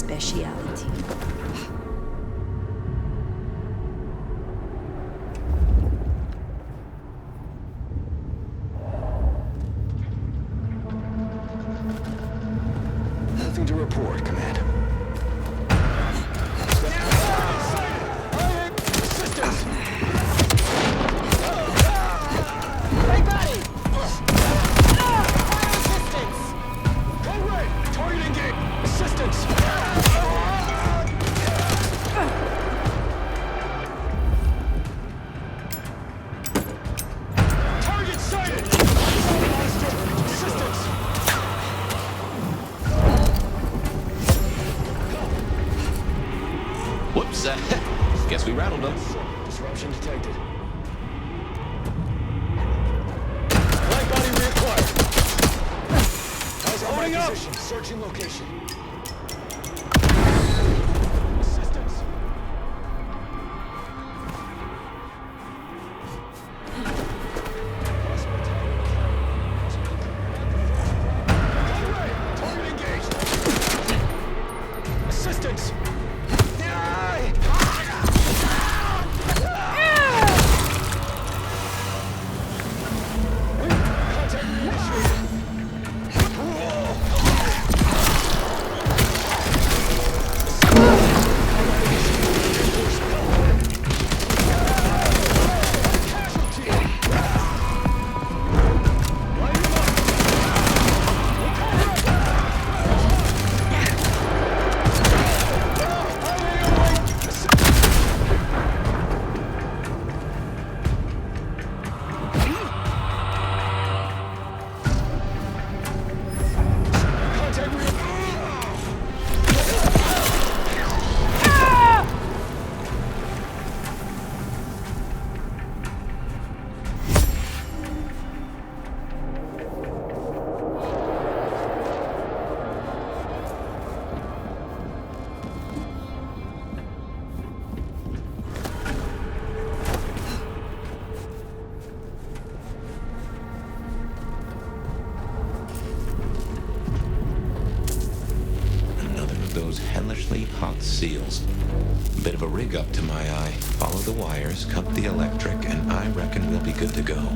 speciality. Nothing to report, Command. Assistance! Hey, buddy! Assistance! Code red! Target engaged! Assistance! Target sighted! Assistance! Whoops, guess we rattled them. Disruption detected. Light body reacquired. Eyes on my position. Searching location. Assistance. Target engaged. Assistance. Those hellishly hot seals. Bit of a rig up to my eye. Follow the wires, cut the electric, and I reckon we'll be good to go.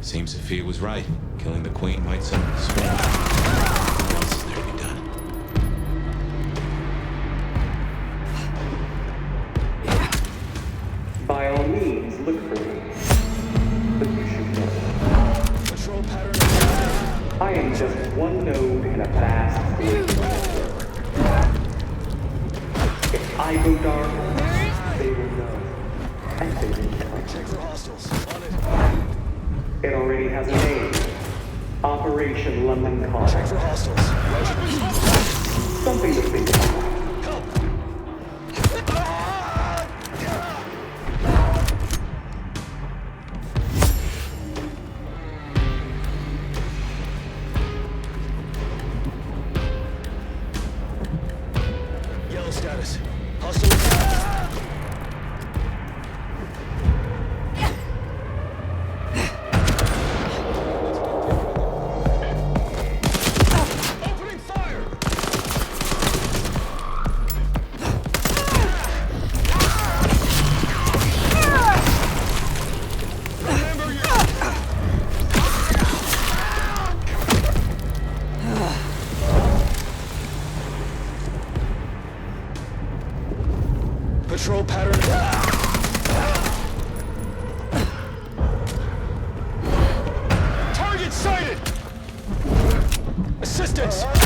Seems Sophia was right. Killing the queen might summon the storm. What else is there to be done? By all means, look for me. But you should know. Control pattern. I am just one node in a vast network. If I go dark, they will know. And they will come. Check for hostiles. On it. It already has a name. Operation London Calling. Check for hostiles. Something to think about. Yellow status. Hostiles. Opening fire! Assistance!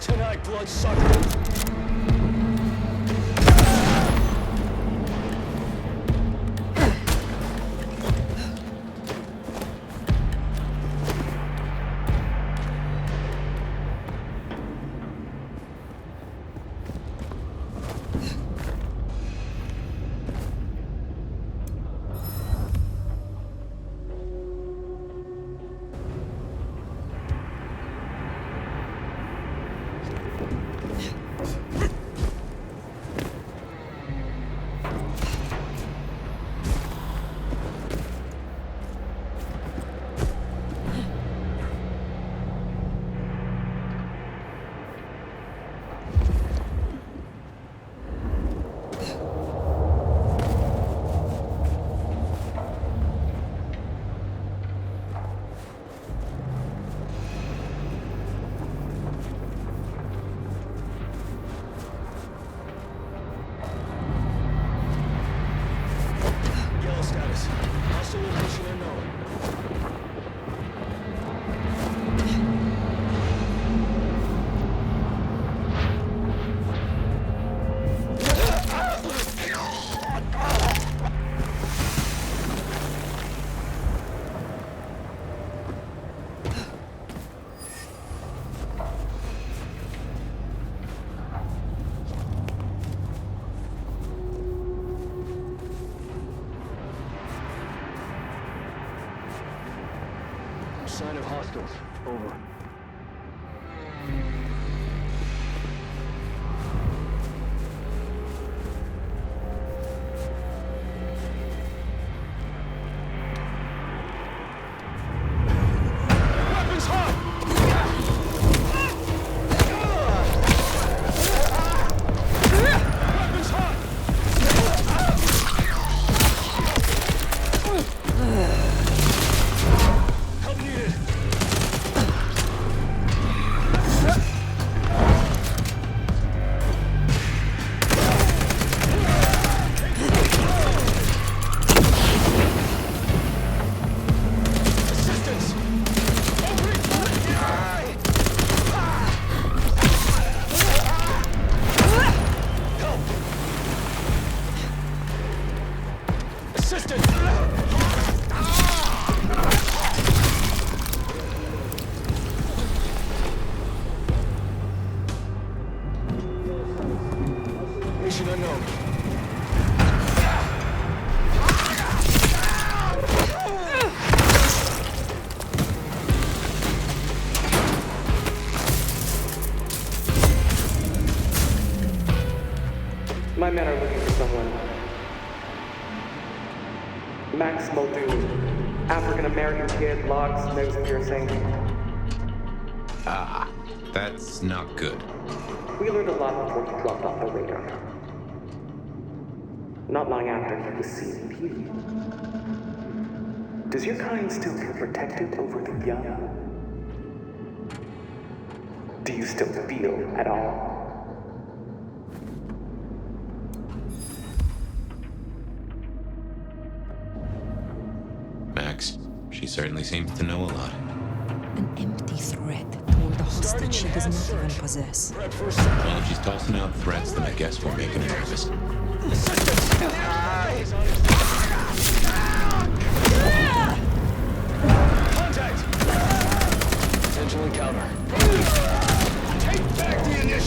Tonight, bloodsucker. Sign of hostiles. Over. Weapons hot! Weapons hot! Help needed. Assistance! Help! Assistance! Mission unknown. My men are looking for someone. Max Muldoon, African-American kid, logs, nose piercing. Ah, that's not good. We learned a lot before he dropped off the radar. Not long after he was CP. Does your kind still feel protected over the young? Do you still feel at all? Max, she certainly seems to know a lot. An empty threat toward a hostage she does not even possess. Prep for Well, if she's tossing out threats, then I guess we're making her nervous. contact! Potential encounter. Take back the initiative!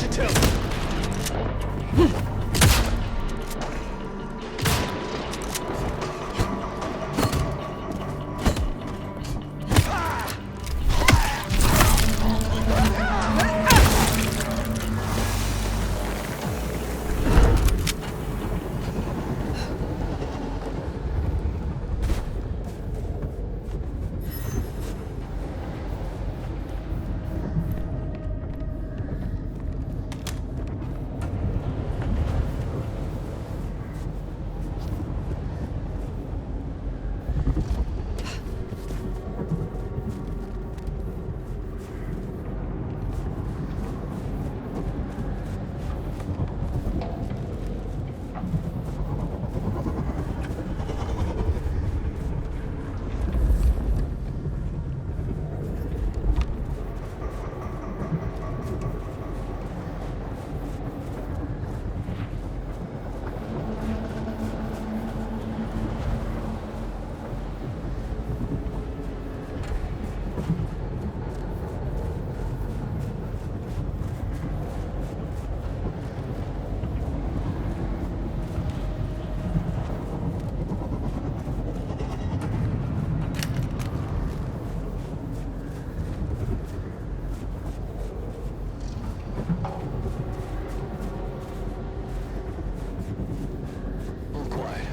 All quiet.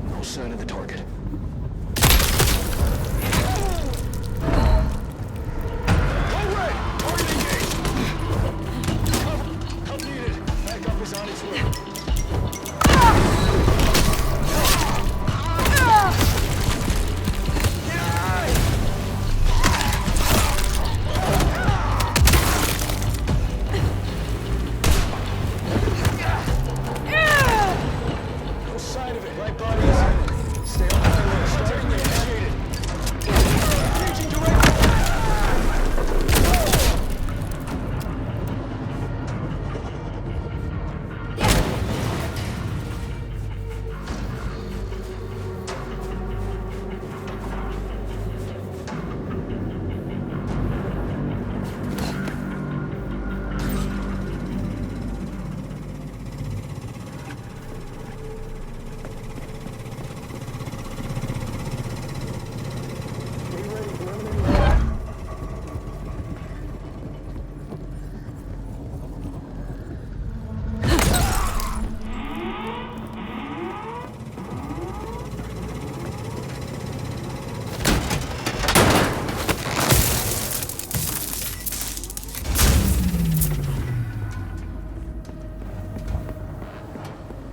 No sign of the target. All right! Target engaged! Help needed. Backup is on its way. No sign of it. Right body is hit. Stay on the floor. Starting initiated. Engaging direct.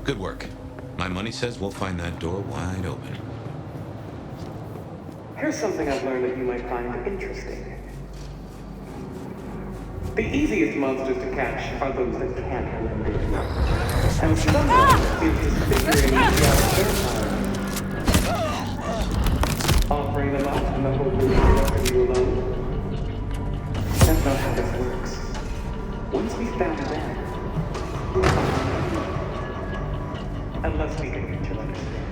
Good work. My money says we'll find that door wide open. Here's something I've learned that you might find interesting. The easiest monsters to catch are those that can't eliminate. And someone is disfiguring each other's offering them up in the hope of leaving you alone. That's not how this works. Once we found them, we'll find them. Unless we can reach an understanding.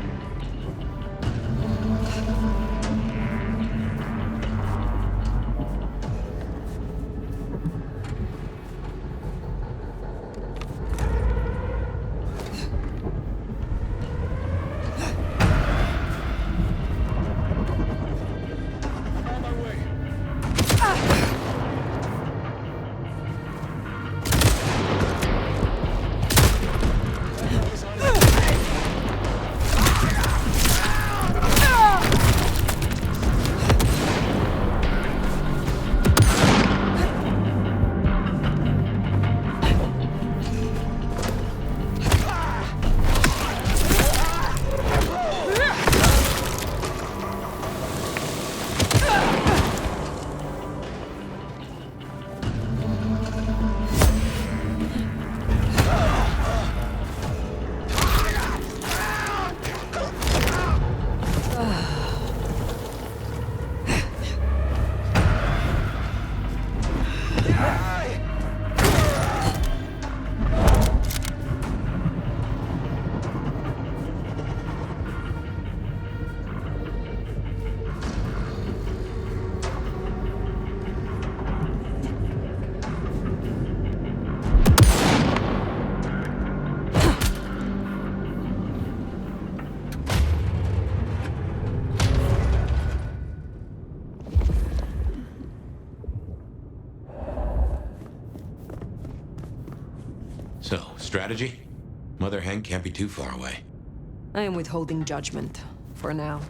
On my way. Backup is on its way. So, strategy? Mother Hen can't be too far away. I am withholding judgment for now.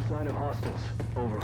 Sign of hostiles. Over.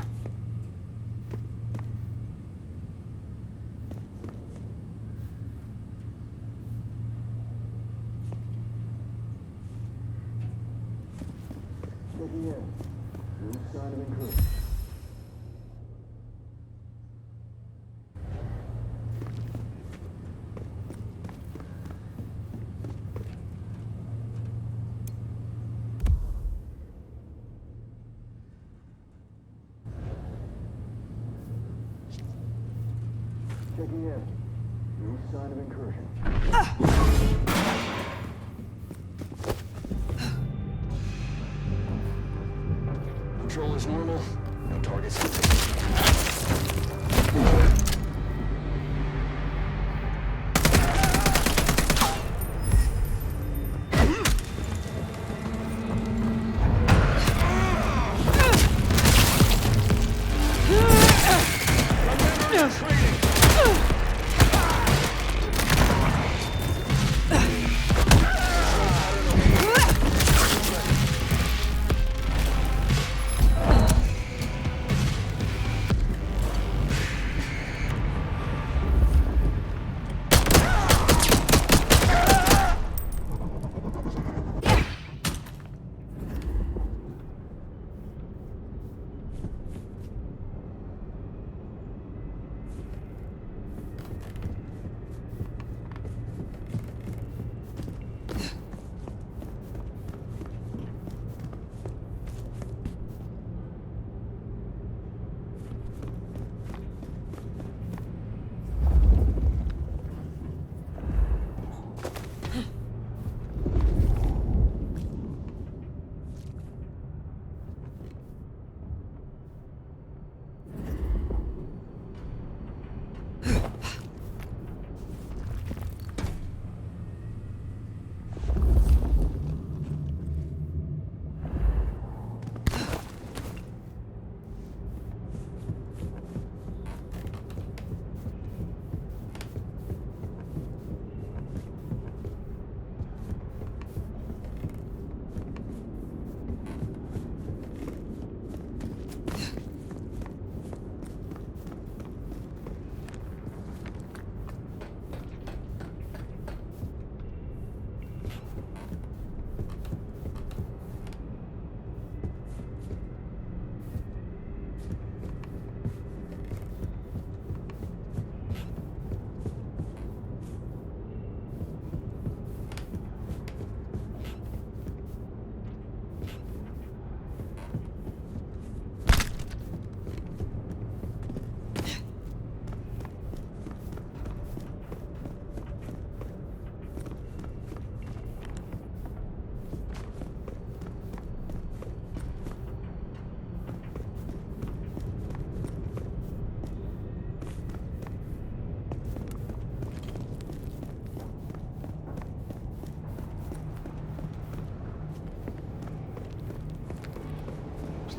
Checking in. No sign of incursion. Control is normal. No targets.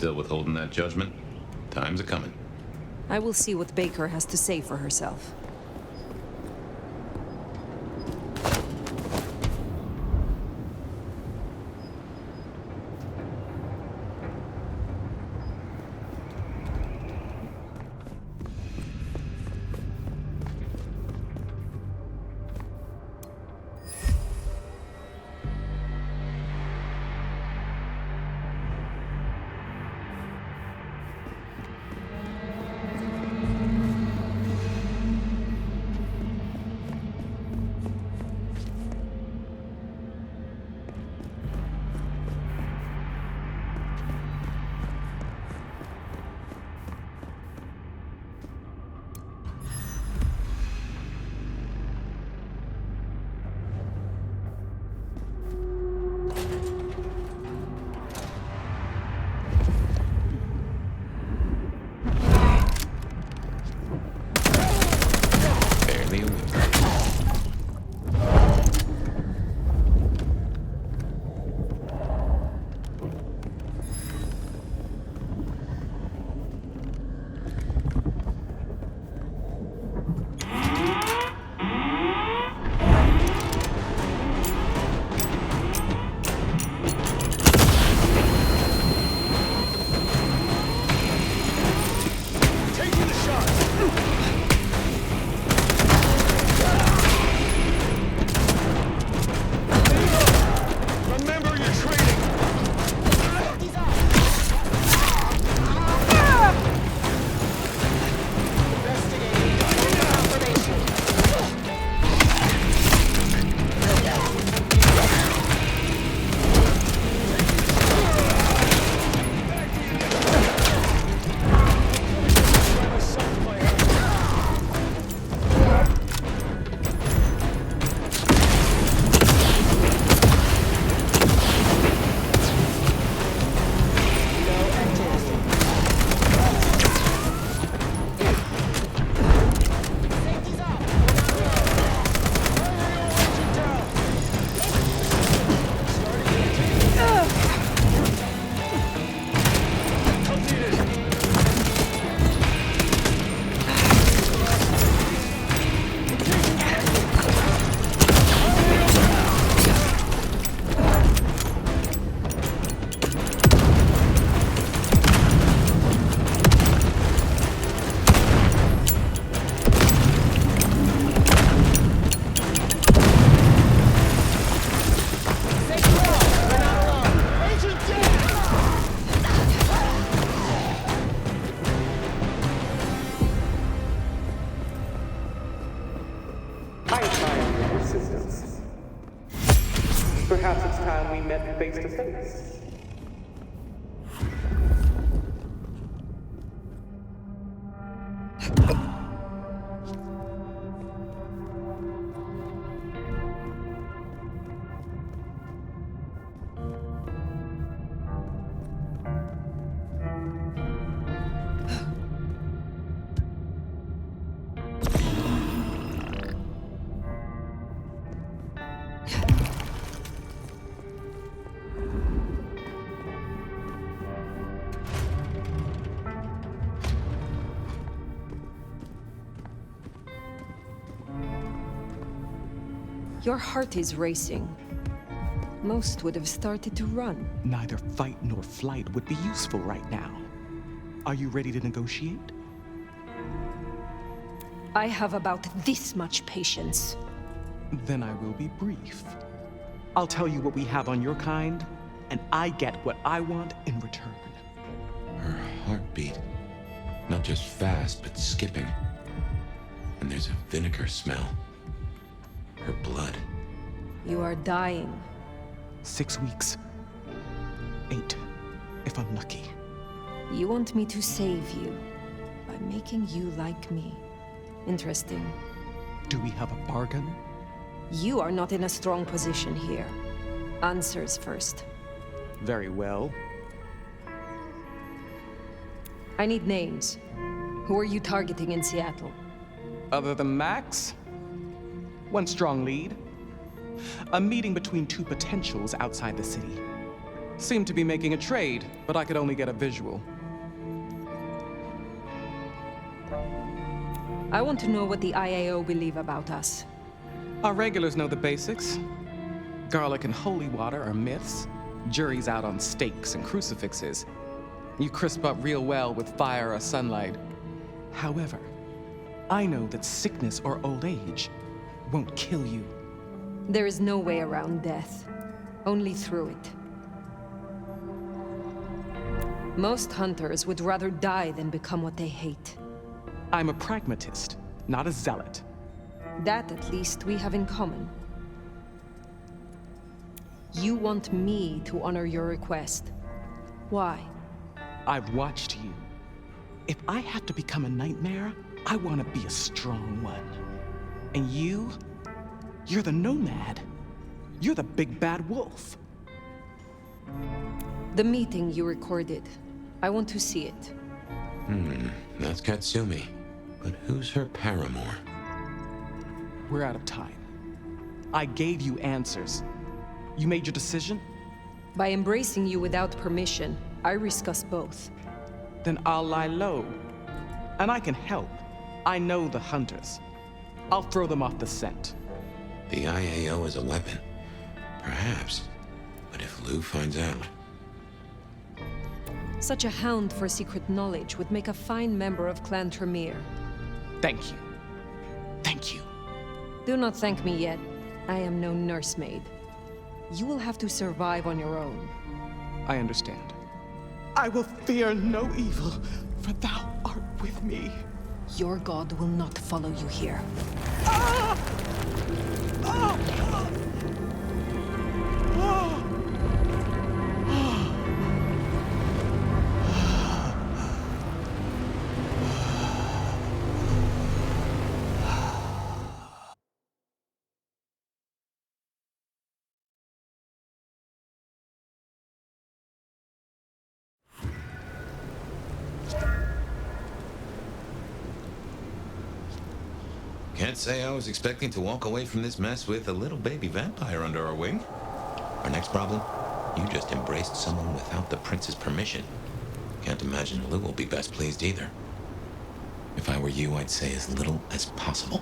Still withholding that judgment? Time's a-coming. I will see what Baker has to say for herself. existence. Perhaps it's time we met face to face. Your heart is racing. Most would have started to run. Neither fight nor flight would be useful right now. Are you ready to negotiate? I have about this much patience. Then I will be brief. I'll tell you what we have on your kind, and I get what I want in return. Her heartbeat. Not just fast, but skipping. And there's a vinegar smell. Her blood. You are dying. 6 weeks. 8, if I'm lucky. You want me to save you by making you like me. Interesting. Do we have a bargain? You are not in a strong position here. Answers first. Very well. I need names. Who are you targeting in Sиэтле? Other than Max? One strong lead. A meeting between two potentials outside the city. Seemed to be making a trade, but I could only get a visual. I want to know what the IAO believe about us. Our regulars know the basics. Garlic and holy water are myths. Juries out on stakes and crucifixes. You crisp up real well with fire or sunlight. However, I know that sickness or old age won't kill you. There is no way around death. Only through it. Most hunters would rather die than become what they hate. I'm a pragmatist, not a zealot. That, at least, we have in common. You want me to honor your request. Why? I've watched you. If I have to become a nightmare, I want to be a strong one. And you're the nomad. You're the big bad wolf. The meeting you recorded. I want to see it. That's Katsumi. But who's her paramour? We're out of time. I gave you answers. You made your decision? By embracing you without permission, I risk us both. Then I'll lie low. And I can help. I know the hunters. I'll throw them off the scent. The IAO is a weapon. Perhaps. But if Lou finds out... Such a hound for secret knowledge would make a fine member of Clan Tremere. Thank you. Thank you. Do not thank me yet. I am no nursemaid. You will have to survive on your own. I understand. I will fear no evil, for thou art with me. Your god will not follow you here. Ah! Ah! Ah! Can't say I was expecting to walk away from this mess with a little baby vampire under our wing. Our next problem? You just embraced someone without the prince's permission. Can't imagine Lou will be best pleased either. If I were you, I'd say as little as possible.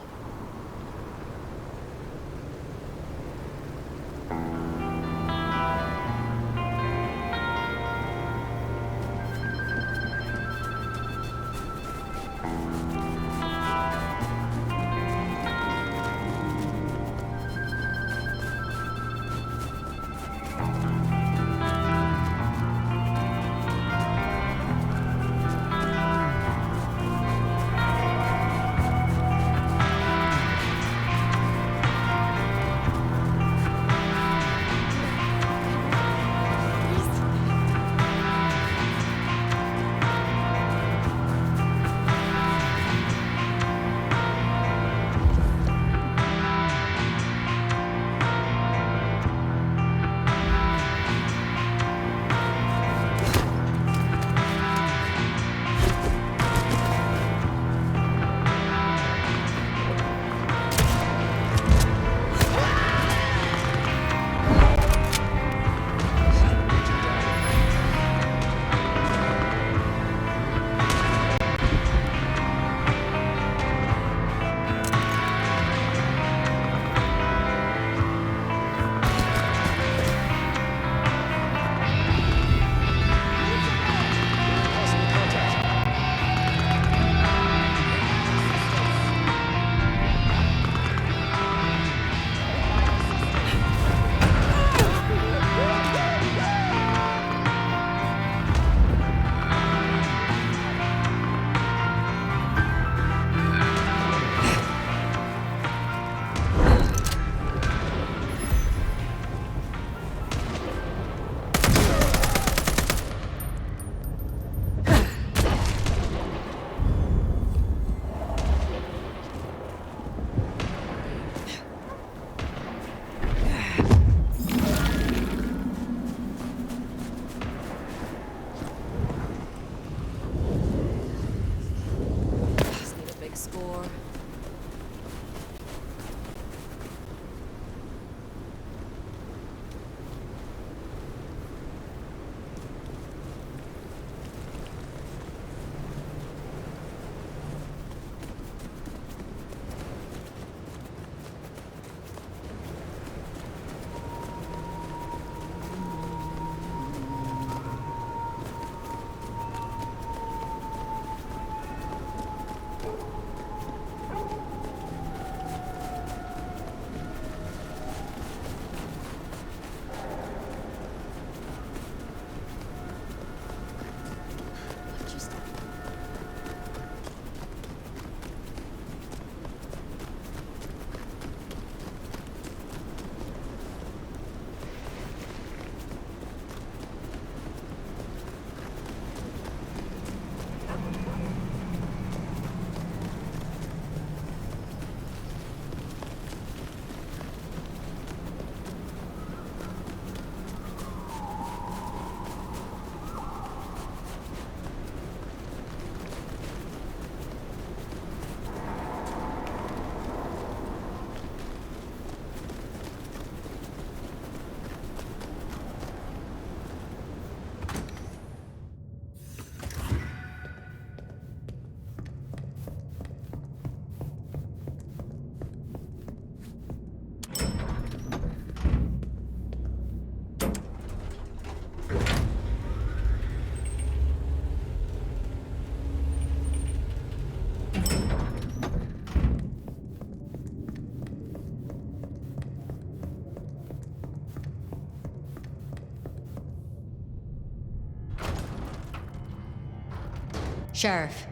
Sheriff.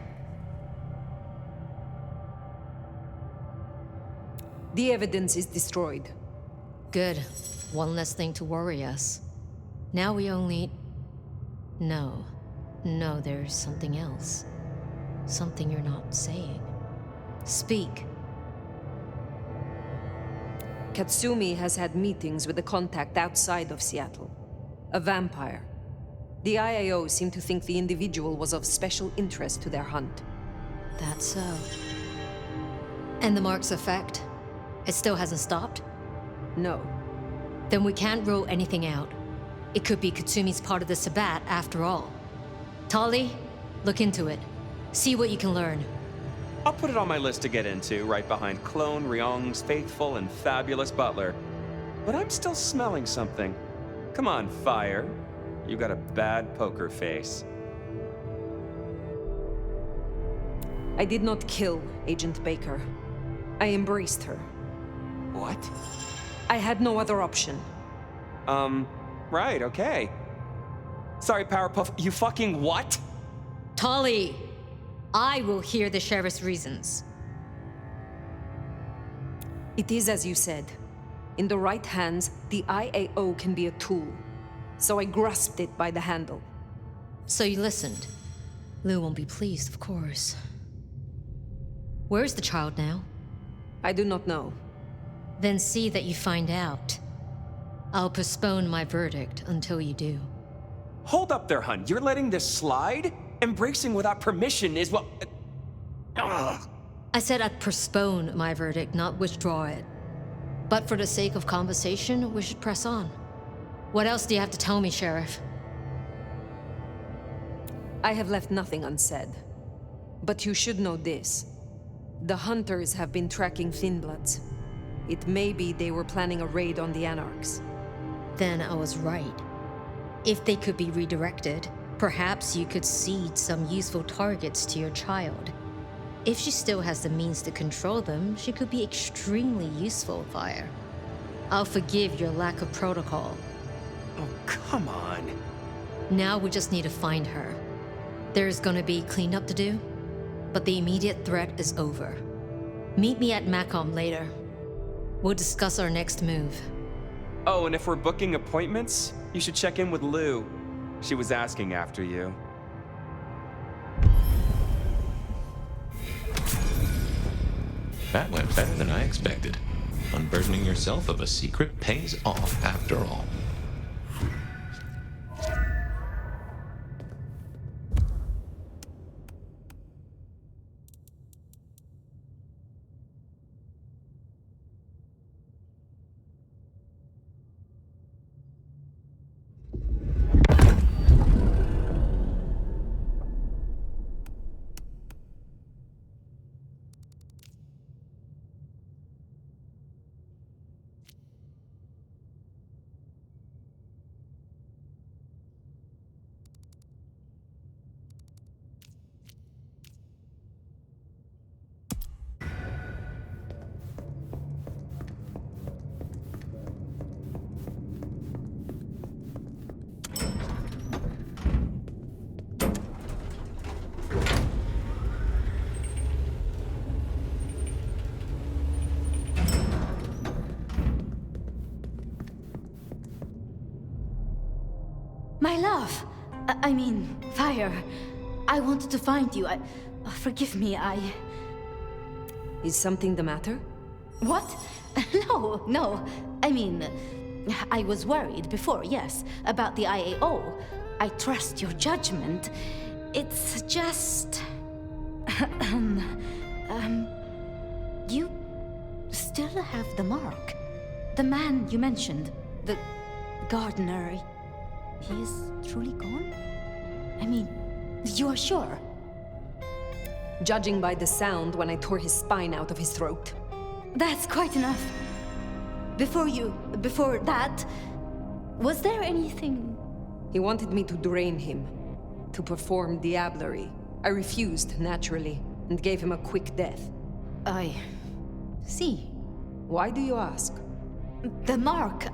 The evidence is destroyed. Good. One less thing to worry us. Now we only... No, there's something else. Something you're not saying. Speak. Katsumi has had meetings with a contact outside of Seattle. A vampire. The IAO seem to think the individual was of special interest to their hunt. That's so. And the mark's effect? It still hasn't stopped? No. Then we can't rule anything out. It could be Katsumi's part of the Sabbat after all. Tali, look into it. See what you can learn. I'll put it on my list to get into, right behind Clone Ryong's faithful and fabulous butler. But I'm still smelling something. Come on, Fire. You got a bad poker face. I did not kill Agent Baker. I embraced her. What? I had no other option. Right, okay. Sorry, Powerpuff, you fucking what? Tali! I will hear the sheriff's reasons. It is as you said. In the right hands, the IAO can be a tool. So I grasped it by the handle. So you listened. Lou won't be pleased, of course. Where's the child now? I do not know. Then see that you find out. I'll postpone my verdict until you do. Hold up there, hun. You're letting this slide? Embracing without permission is what... Ugh. I said I'd postpone my verdict, not withdraw it. But for the sake of conversation, we should press on. What else do you have to tell me, Sheriff? I have left nothing unsaid. But you should know this. The hunters have been tracking Thinbloods. It may be they were planning a raid on the Anarchs. Then I was right. If they could be redirected, perhaps you could seed some useful targets to your child. If she still has the means to control them, she could be extremely useful, Fire. I'll forgive your lack of protocol. Oh, come on. Now we just need to find her. There's gonna be cleanup to do, but the immediate threat is over. Meet me at Macom later. We'll discuss our next move. Oh, and if we're booking appointments, you should check in with Lou. She was asking after you. That went better than I expected. Unburdening yourself of a secret pays off after all. My love! I mean, Fire. I wanted to find you. Forgive me, Is something the matter? What? No. I mean, I was worried before, yes, about the IAO. I trust your judgment. It's just... You still have the mark. The man you mentioned, the gardener, he is truly gone? I mean, you are sure? Judging by the sound when I tore his spine out of his throat. That's quite enough. Before that, was there anything? He wanted me to drain him, to perform diablerie. I refused, naturally, and gave him a quick death. I see. Why do you ask? The mark.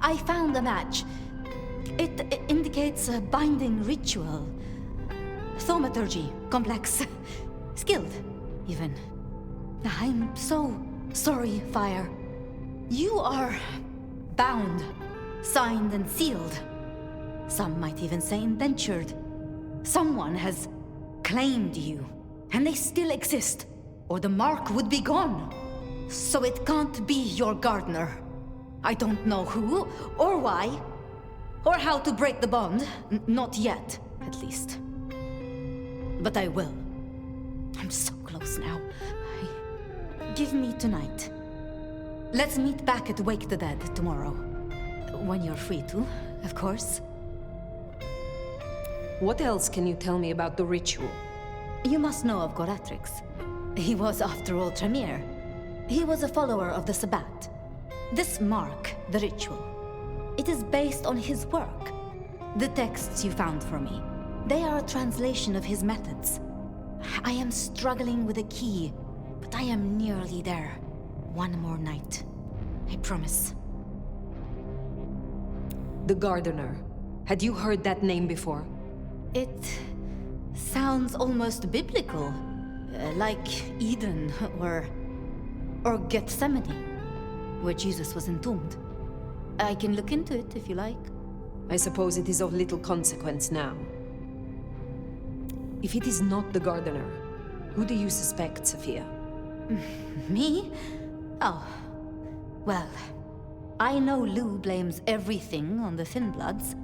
I found a match. It indicates a binding ritual. thaumaturgy, complex, skilled, even. I'm so sorry, Fire. You are bound, signed and sealed. Some might even say indentured. Someone has claimed you, and they still exist, or the mark would be gone. So it can't be your gardener. I don't know who, or why, or how to break the bond. Not yet, at least. But I will. I'm so close now. Give me tonight. Let's meet back at Wake the Dead tomorrow. When you're free to, of course. What else can you tell me about the ritual? You must know of Goratrix. He was, after all, Tremere. He was a follower of the Sabbat. This mark, the ritual, it is based on his work. The texts you found for me, they are a translation of his methods. I am struggling with a key, but I am nearly there. One more night. I promise. The Gardener. Had you heard that name before? It sounds almost biblical. Like Eden or Gethsemane, where Jesus was entombed. I can look into it if you like. I suppose it is of little consequence now. If it is not the Gardener, who do you suspect, Sophia? Me? Oh. Well, I know Lou blames everything on the Thin Bloods,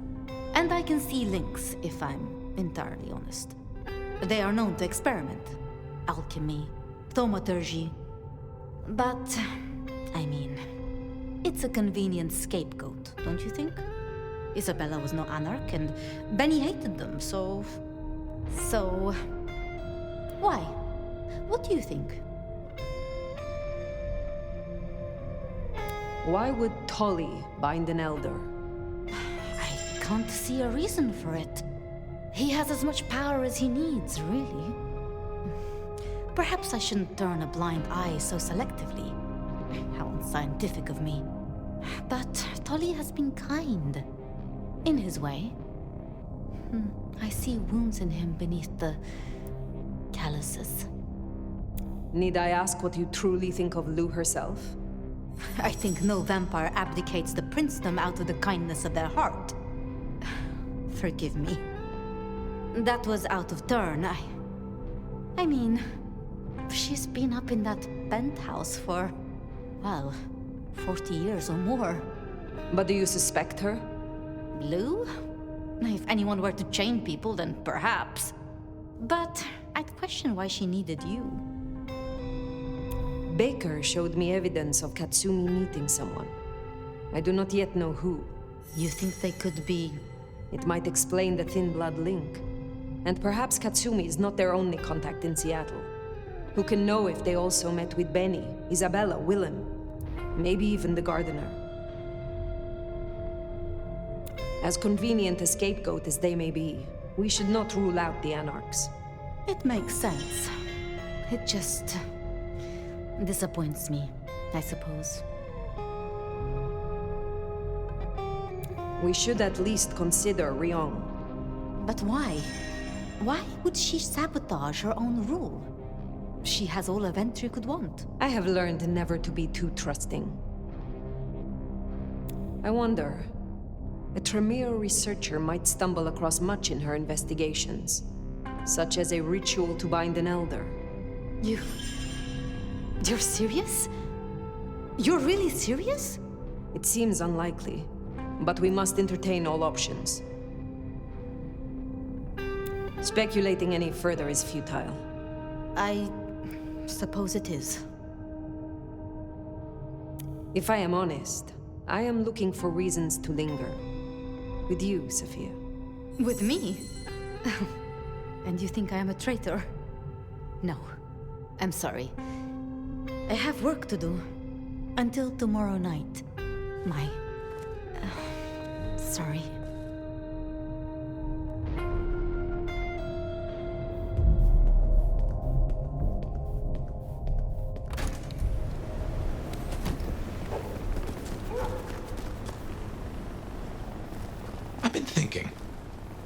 and I can see links, if I'm entirely honest. They are known to experiment. Alchemy, thaumaturgy. But, I mean, it's a convenient scapegoat, don't you think? Isabella was no anarch, and Benny hated them, so... Why? What do you think? Why would Tolly bind an elder? I can't see a reason for it. He has as much power as he needs, really. Perhaps I shouldn't turn a blind eye so selectively. How unscientific of me. But Tolly has been kind. In his way. I see wounds in him beneath the calluses. Need I ask what you truly think of Lou herself? I think no vampire abdicates the princedom out of the kindness of their heart. Forgive me. That was out of turn. I mean, she's been up in that penthouse for, well, 40 years or more. But do you suspect her? Lou? If anyone were to chain people, then perhaps. But I'd question why she needed you. Baker showed me evidence of Katsumi meeting someone. I do not yet know who. You think they could be... It might explain the Thin Blood link. And perhaps Katsumi is not their only contact in Seattle. Who can know if they also met with Benny, Isabella, Willem, maybe even the Gardener. As convenient a scapegoat as they may be, we should not rule out the Anarchs. It makes sense. It just... disappoints me, I suppose. We should at least consider Ryong. But why? Why would she sabotage her own rule? She has all a Ventry could want. I have learned never to be too trusting. I wonder, a Tremere researcher might stumble across much in her investigations, such as a ritual to bind an elder. You're serious? You're really serious? It seems unlikely, but we must entertain all options. Speculating any further is futile. I suppose it is. If I am honest, I am looking for reasons to linger. With you, Sophia. With me? And you think I am a traitor? No. I'm sorry. I have work to do. Until tomorrow night. Sorry. I've been thinking.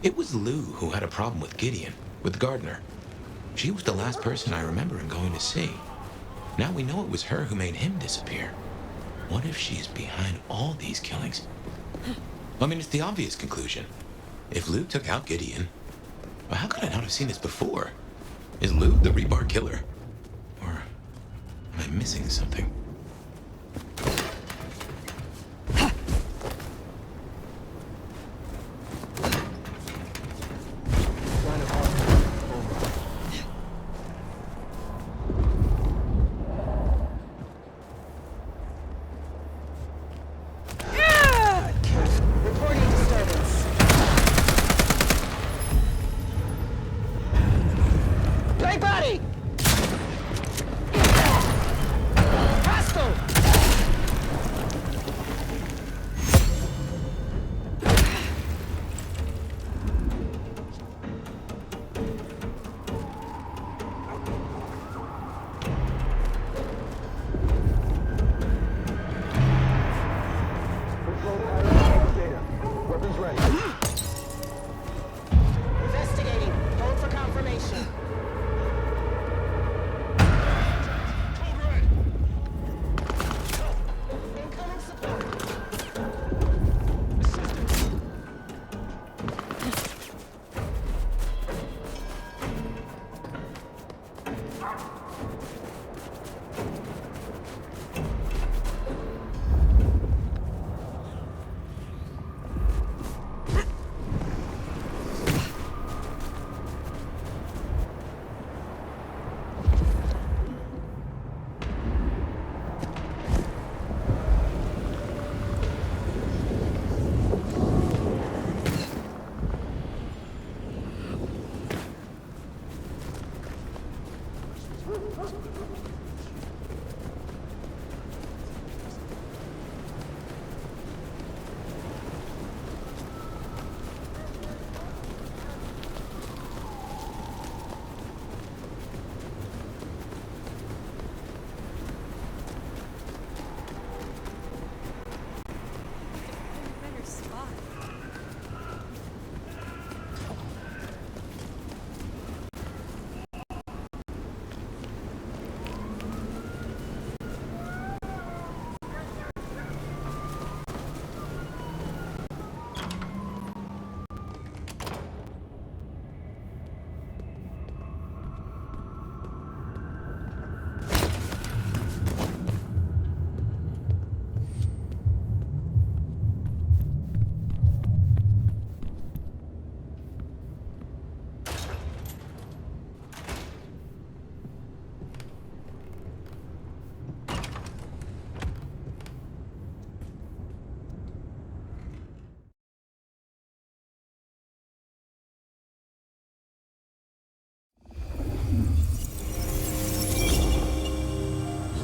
It was Lou who had a problem with Gideon, with Gardner. She was the last person I remember him going to see. Now we know it was her who made him disappear. What if she's behind all these killings? I mean, it's the obvious conclusion. If Lou took out Gideon, well, how could I not have seen this before? Is Lou the rebar killer? Or am I missing something?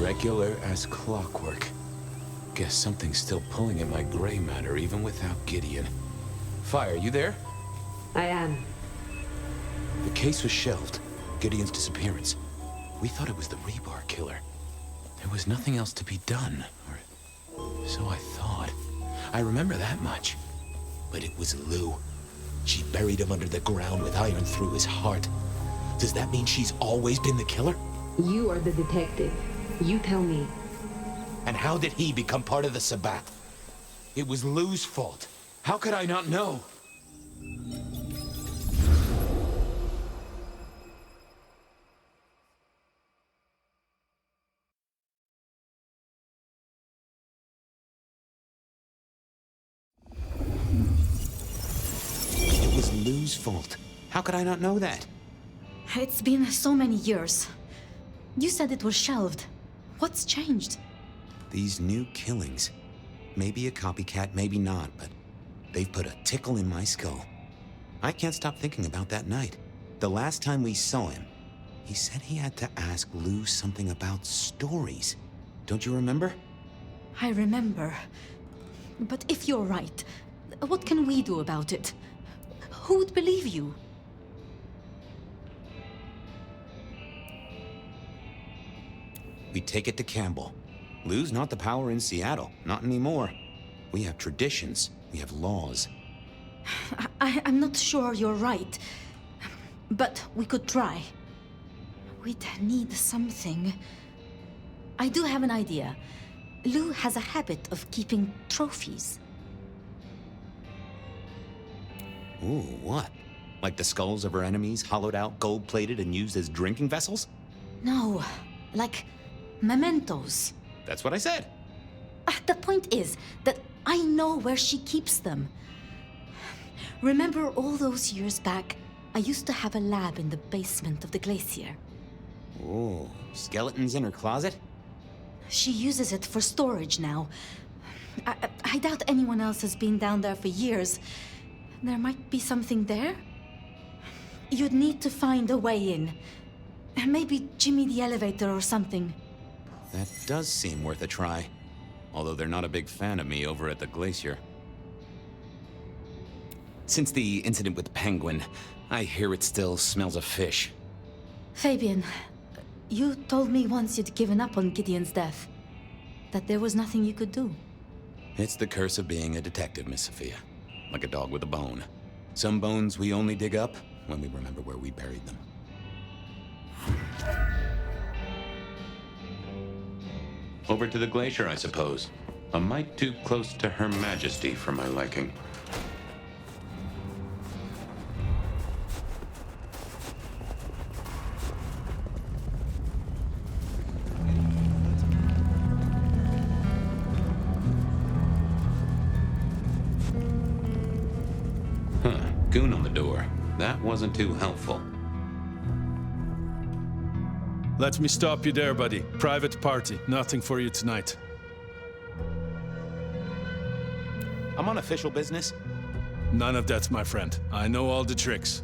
Regular as clockwork. Guess something's still pulling at my gray matter even without Gideon. Fire, you there? I am. The case was shelved. Gideon's disappearance. We thought it was the rebar killer. There was nothing else to be done, or so I thought. I remember that much. But it was Lou. She buried him under the ground with iron through his heart. Does that mean she's always been the killer? You are the detective. You tell me. And how did he become part of the Sabbath? It was Lou's fault. How could I not know? It was Lou's fault. How could I not know that? It's been so many years. You said it was shelved. What's changed? These new killings. Maybe a copycat, maybe not, but they've put a tickle in my skull. I can't stop thinking about that night. The last time we saw him, he said he had to ask Lou something about stories. Don't you remember? I remember. But if you're right, what can we do about it? Who would believe you? We take it to Campbell. Lou's not the power in Seattle, not anymore. We have traditions, we have laws. I'm not sure you're right. But we could try. We'd need something. I do have an idea. Lou has a habit of keeping trophies. Ooh, what? Like the skulls of her enemies, hollowed out, gold-plated, and used as drinking vessels? No, like mementos. That's what I said. The point is that I know where she keeps them. Remember all those years back, I used to have a lab in the basement of the glacier. Ooh, skeletons in her closet? She uses it for storage now. I doubt anyone else has been down there for years. There might be something there. You'd need to find a way in. Maybe Jimmy the elevator or something. That does seem worth a try. Although they're not a big fan of me over at the glacier. Since the incident with the penguin, I hear it still smells of fish. Fabian, you told me once you'd given up on Gideon's death. That there was nothing you could do. It's the curse of being a detective, Miss Sophia. Like a dog with a bone. Some bones we only dig up when we remember where we buried them. Over to the glacier, I suppose. A mite too close to Her Majesty for my liking. Goon on the door. That wasn't too helpful. Let me stop you there, buddy. Private party. Nothing for you tonight. I'm on official business. None of that, my friend. I know all the tricks.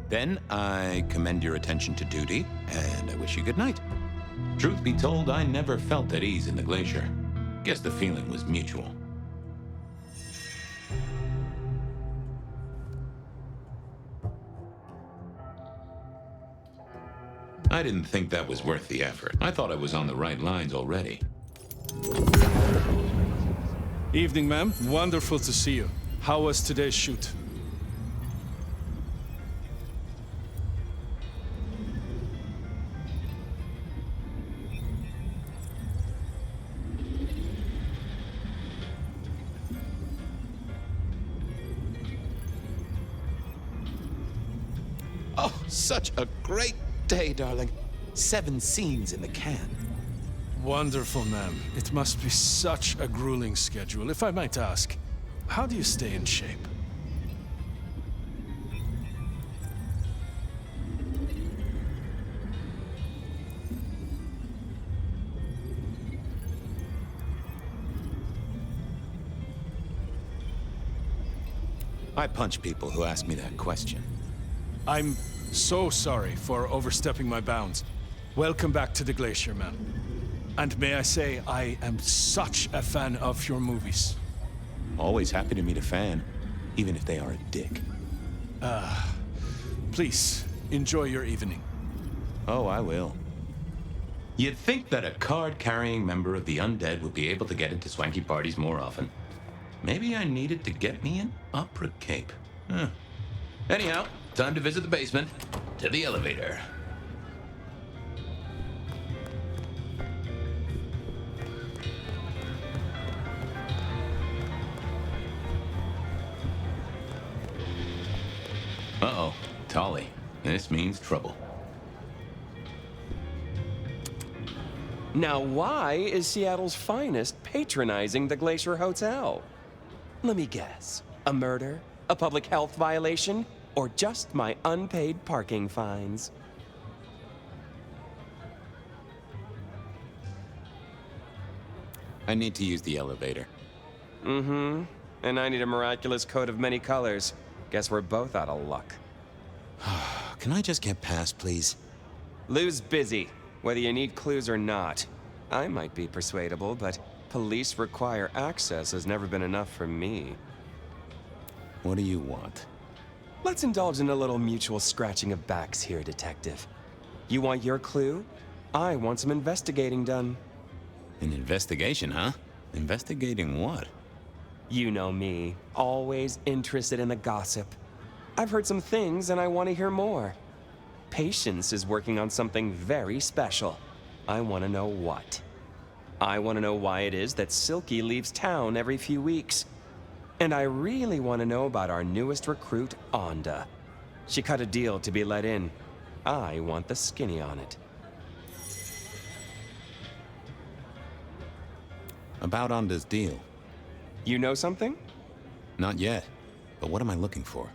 Then I commend your attention to duty, and I wish you good night. Truth be told, I never felt at ease in the glacier. Guess the feeling was mutual. I didn't think that was worth the effort. I thought I was on the right lines already. Evening, ma'am. Wonderful to see you. How was today's shoot? Oh, such a great day, darling. 7 scenes in the can. Wonderful, ma'am. It must be such a grueling schedule. If I might ask, how do you stay in shape? I punch people who ask me that question. I'm so sorry for overstepping my bounds. Welcome back to the glacier, ma'am. And may I say, I am such a fan of your movies. Always happy to meet a fan, even if they are a dick. Please, enjoy your evening. Oh, I will. You'd think that a card-carrying member of the undead would be able to get into swanky parties more often. Maybe I needed to get me an opera cape. Huh. Anyhow, time to visit the basement. To the elevator. Uh-oh, Tolly. This means trouble. Now, why is Seattle's finest patronizing the Glacier Hotel? Let me guess. A murder? A public health violation? Or just my unpaid parking fines? I need to use the elevator. Mm-hmm. And I need a miraculous coat of many colors. Guess we're both out of luck. Can I just get past, please? Lou's busy, whether you need clues or not. I might be persuadable, but police require access has never been enough for me. What do you want? Let's indulge in a little mutual scratching of backs here, Detective. You want your clue? I want some investigating done. An investigation, huh? Investigating what? You know me, always interested in the gossip. I've heard some things and I want to hear more. Patience is working on something very special. I want to know what. I want to know why it is that Silky leaves town every few weeks. And I really want to know about our newest recruit, Onda. She cut a deal to be let in. I want the skinny on it. About Onda's deal. You know something? Not yet. But what am I looking for?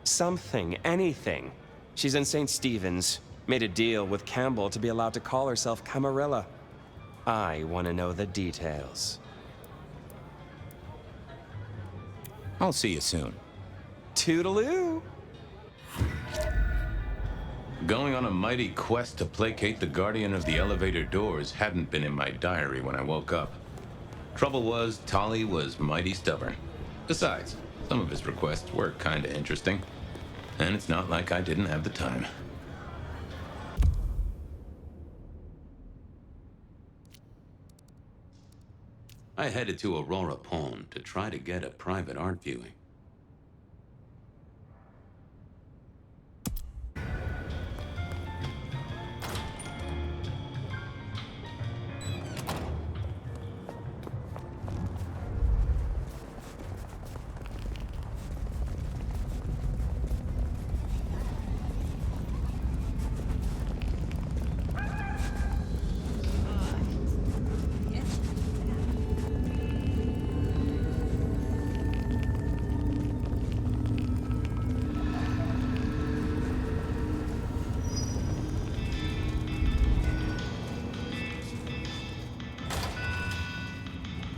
Something, anything. She's in St. Stephen's. Made a deal with Campbell to be allowed to call herself Camarilla. I want to know the details. I'll see you soon. Toodaloo! Going on a mighty quest to placate the guardian of the elevator doors hadn't been in my diary when I woke up. Trouble was, Tolly was mighty stubborn. Besides, some of his requests were kinda interesting. And it's not like I didn't have the time. I headed to Aurora Pond to try to get a private art viewing.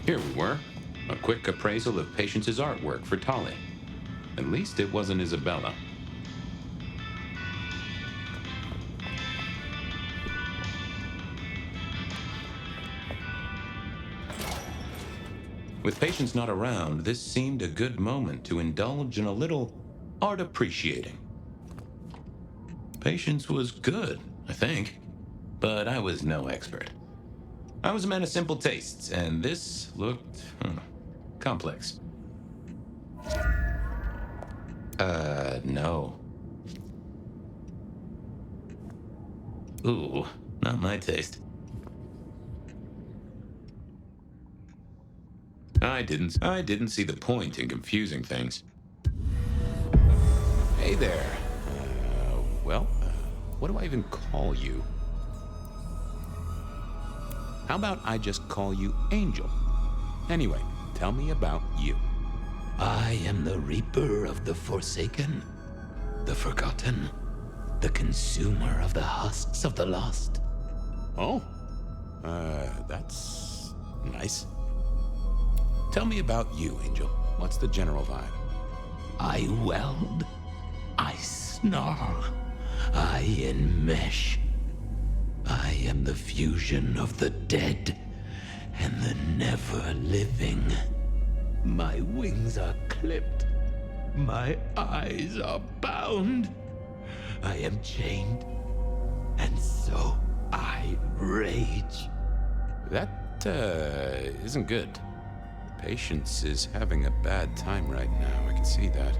Here we were, a quick appraisal of Patience's artwork for Tolly. At least it wasn't Isabella. With Patience not around, this seemed a good moment to indulge in a little art appreciating. Patience was good, I think, but I was no expert. I was a man of simple tastes, and this looked complex. No. Ooh, not my taste. I didn't see the point in confusing things. Hey there. What do I even call you? How about I just call you Angel? Anyway, tell me about you. I am the Reaper of the Forsaken, the Forgotten, the Consumer of the Husks of the Lost. Oh? That's nice. Tell me about you, Angel. What's the general vibe? I weld. I snarl. I enmesh. I am the fusion of the dead and the never-living. My wings are clipped. My eyes are bound. I am chained. And so I rage. That, isn't good. Patience is having a bad time right now. I can see that.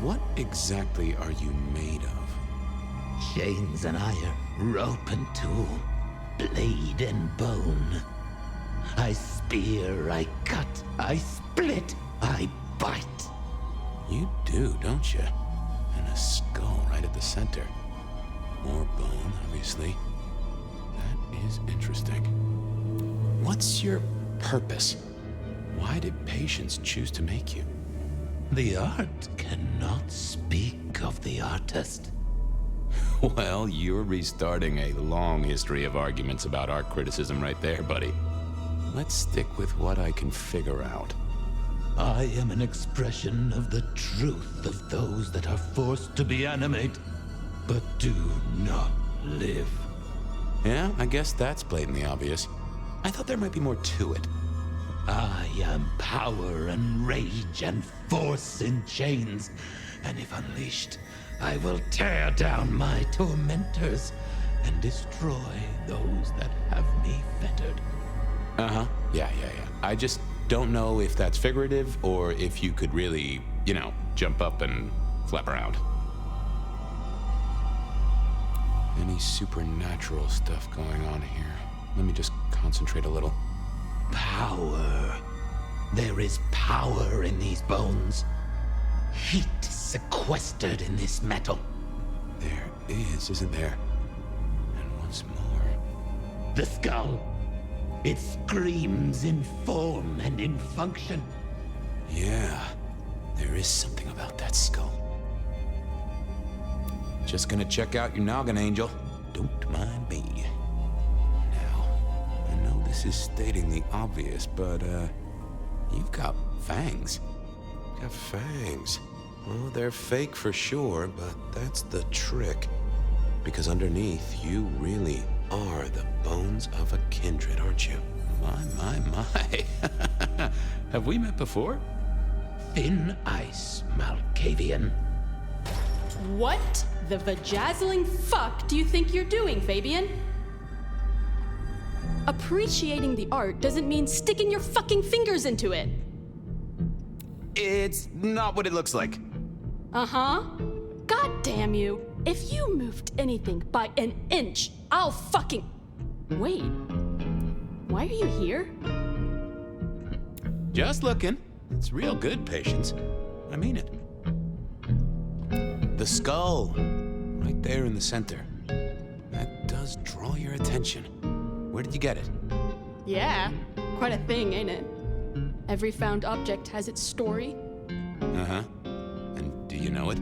What exactly are you made of? Chains and iron, rope and tool, blade and bone. I spear, I cut, I split, I bite. You do, don't you? And a skull right at the center. More bone, obviously. That is interesting. What's your purpose? Why did Patience choose to make you? The art cannot speak of the artist. Well, you're restarting a long history of arguments about art criticism right there, buddy. Let's stick with what I can figure out. I am an expression of the truth of those that are forced to be animate, but do not live. Yeah, I guess that's blatantly obvious. I thought there might be more to it. I am power and rage and force in chains, and if unleashed, I will tear down my tormentors and destroy those that have me fettered. Uh-huh. Yeah. don't know if that's figurative or if you could really, you know, jump up and flap around. Any supernatural stuff going on here? Let me just concentrate a little. Power. There is power in these bones. Heat sequestered in this metal. There is, isn't there? And once more. The skull. It screams in form and in function. Yeah, there is something about that skull. Just gonna check out your noggin, Angel. Don't mind me. Now, I know this is stating the obvious, but, you've got fangs. Got fangs. Well, they're fake for sure, but that's the trick. Because underneath, you really are the bones of a kindred, aren't you? My. Have we met before? Thin ice, Malkavian. What the vajazzling fuck do you think you're doing, Fabian? Appreciating the art doesn't mean sticking your fucking fingers into it. It's not what it looks like. Uh-huh. God damn you. If you moved anything by an inch, I'll fucking... Wait. Why are you here? Just looking. It's real good, Patience. I mean it. The skull. Right there in the center. That does draw your attention. Where did you get it? Yeah. Quite a thing, ain't it? Every found object has its story. Uh-huh. And do you know it?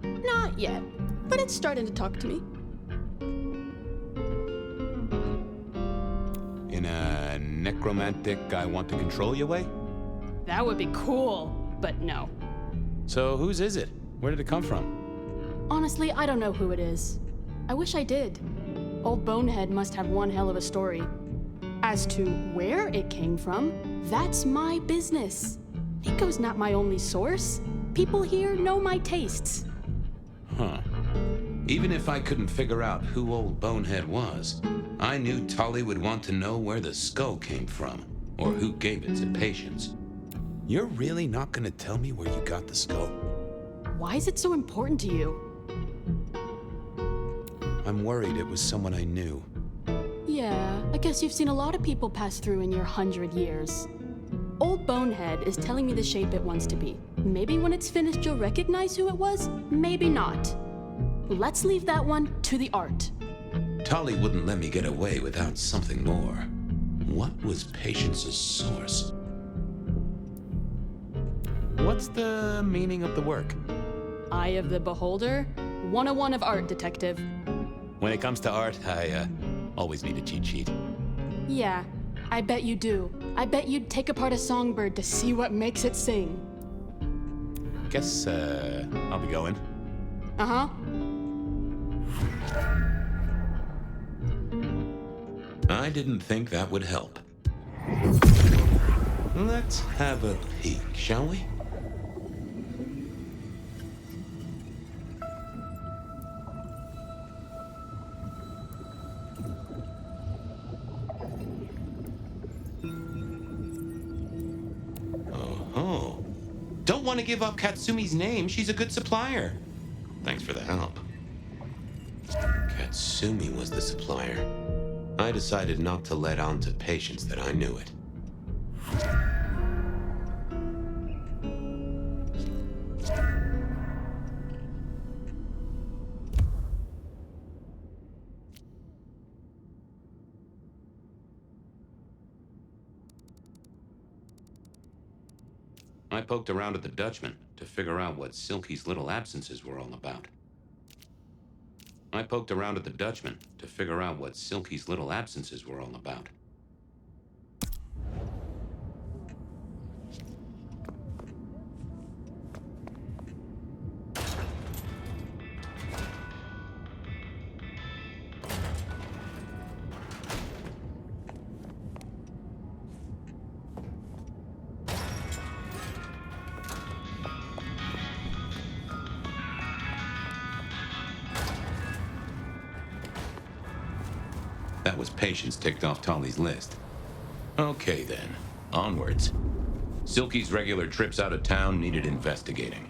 Not yet, but it's starting to talk to me. In a necromantic, I want to control you way? That would be cool, but no. So whose is it? Where did it come from? Honestly, I don't know who it is. I wish I did. Old Bonehead must have one hell of a story. As to where it came from, that's my business. Nico's not my only source. People here know my tastes. Huh. Even if I couldn't figure out who old Bonehead was, I knew Tolly would want to know where the skull came from, or who gave it to Patience. You're really not gonna tell me where you got the skull? Why is it so important to you? I'm worried it was someone I knew. Yeah, I guess you've seen a lot of people pass through in your 100 years. Old Bonehead is telling me the shape it wants to be. Maybe when it's finished you'll recognize who it was, maybe not. Let's leave that one to the art. Tolly wouldn't let me get away without something more. What was Patience's source? What's the meaning of the work? Eye of the Beholder? 101 of art, detective. When it comes to art, I always need a cheat sheet. Yeah, I bet you do. I bet you'd take apart a songbird to see what makes it sing. Guess, I'll be going. Uh-huh. I didn't think that would help. Let's have a peek, shall we? Oh. Don't want to give up Katsumi's name. She's a good supplier. Thanks for the help. Katsumi was the supplier. I decided not to let on to Patience that I knew it. I poked around at the Dutchman to figure out what Silky's little absences were all about. I poked around at the Dutchman to figure out what Silky's little absences were all about. That was Patience ticked off Tolly's list. Okay then, onwards. Silky's regular trips out of town needed investigating.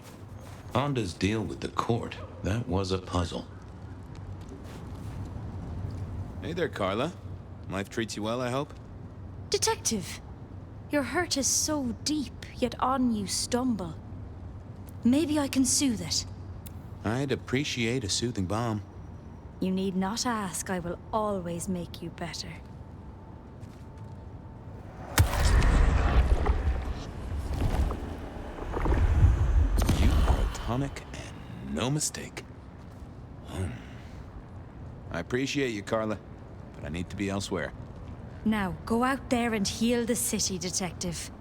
Honda's deal with the court, that was a puzzle. Hey there, Carla. Life treats you well, I hope? Detective, your hurt is so deep, yet on you stumble. Maybe I can soothe it. I'd appreciate a soothing balm. You need not ask, I will always make you better. You are a tonic and no mistake. I appreciate you, Carla, but I need to be elsewhere. Now, go out there and heal the city, Detective.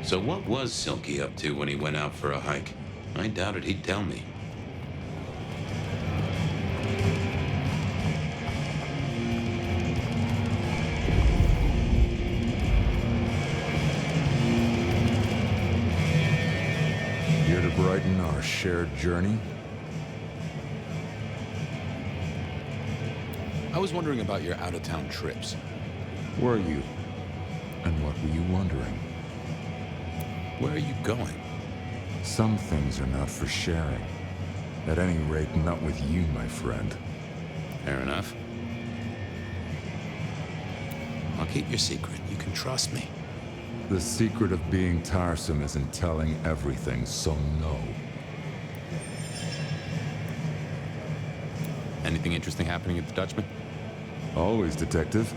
So what was Silky up to when he went out for a hike? I doubted he'd tell me. Here to brighten our shared journey? I was wondering about your out-of-town trips. Were you? And what were you wondering? Where are you going? Some things are not for sharing. At any rate, not with you, my friend. Fair enough. I'll keep your secret. You can trust me. The secret of being tiresome is in telling everything, so no. Anything interesting happening at the Dutchman? Always, Detective.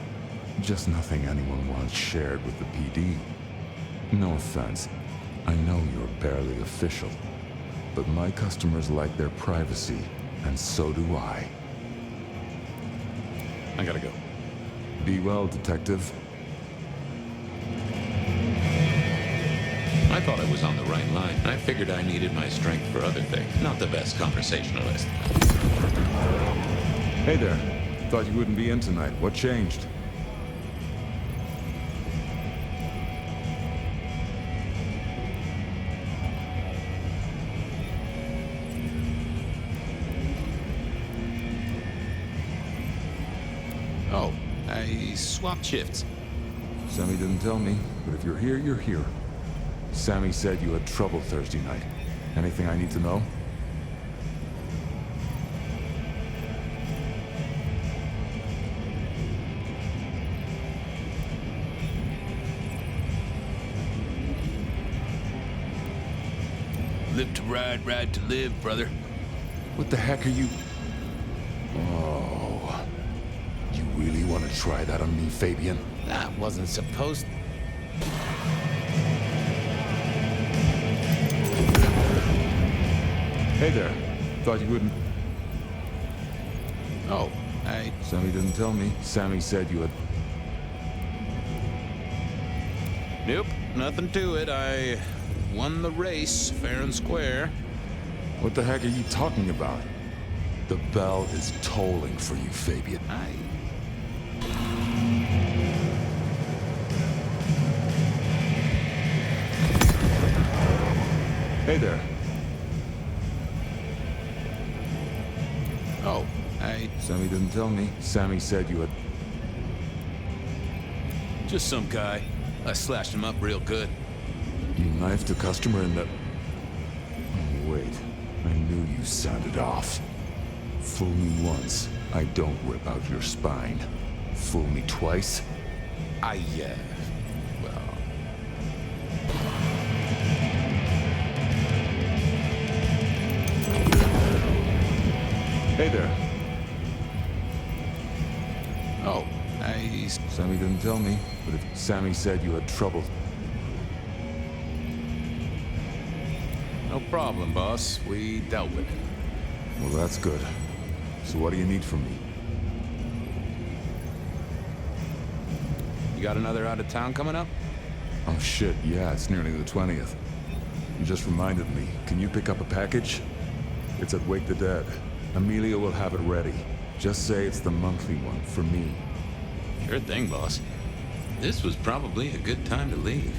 Just nothing anyone wants shared with the PD. No offense. I know you're barely official, but my customers like their privacy, and so do I. I gotta go. Be well, Detective. I thought I was on the right line. I figured I needed my strength for other things. Not the best conversationalist. Hey there. Thought you wouldn't be in tonight. What changed? Oh, I swapped shifts. Sammy didn't tell me, but if you're here, you're here. Sammy said you had trouble Thursday night. Anything I need to know? Live to ride, ride to live, brother. What the heck are you... Oh... You really want to try that on me, Fabian? That wasn't supposed... Hey there. Thought you wouldn't... Oh, Sammy didn't tell me. Sammy said you had... Nope, nothing to it. I won the race, fair and square. What the heck are you talking about? The bell is tolling for you, Fabian. Hey there. Oh, Sammy didn't tell me. Sammy said you had... Just some guy. I slashed him up real good. You knifed a customer in the... Oh, wait. I knew you sounded off. Fool me once, I don't rip out your spine. Fool me twice? Well... Hey there. Oh, Sammy didn't tell me, but if Sammy said you had trouble... No problem, boss. We dealt with it. Well, that's good. So what do you need from me? You got another out of town coming up? Oh shit, yeah, it's nearly the 20th. You just reminded me. Can you pick up a package? It's at Wake the Dead. Amelia will have it ready. Just say it's the monthly one, for me. Sure thing, boss. This was probably a good time to leave.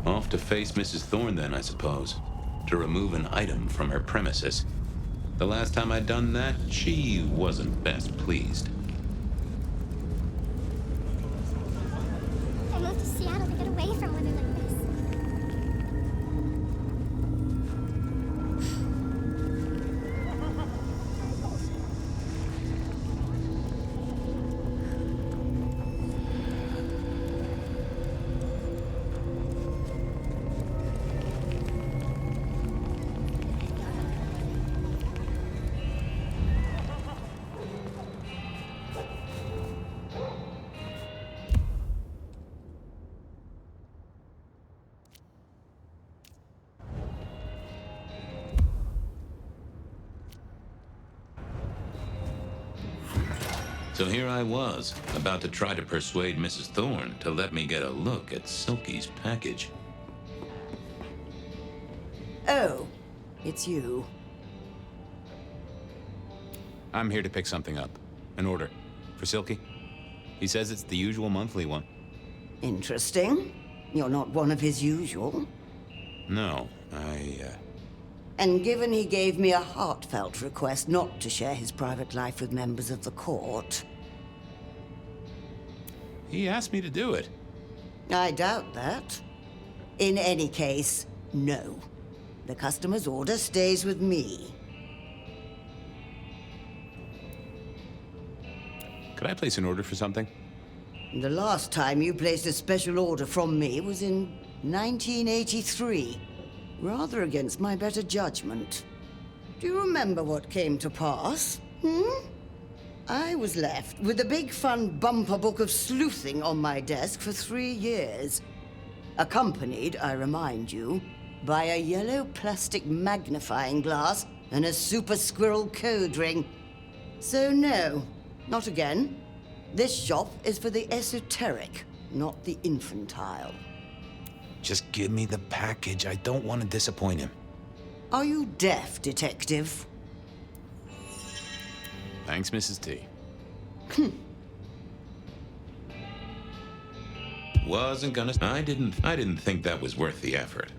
Off to face Mrs. Thorne then, I suppose. To remove an item from her premises. The last time I'd done that, she wasn't best pleased. I moved to Seattle to get away from women like this. So here I was, about to try to persuade Mrs. Thorne to let me get a look at Silky's package. Oh, it's you. I'm here to pick something up. An order. For Silky. He says it's the usual monthly one. Interesting. You're not one of his usual. No, And given he gave me a heartfelt request not to share his private life with members of the court... He asked me to do it. I doubt that. In any case, no. The customer's order stays with me. Could I place an order for something? The last time you placed a special order from me was in 1983. Rather against my better judgment. Do you remember what came to pass? I was left with a big fun bumper book of sleuthing on my desk for 3 years. Accompanied, I remind you, by a yellow plastic magnifying glass and a super squirrel code ring. So no, not again. This shop is for the esoteric, not the infantile. Just give me the package. I don't want to disappoint him. Are you deaf, detective? Thanks, Mrs. T. Wasn't gonna... I didn't think that was worth the effort.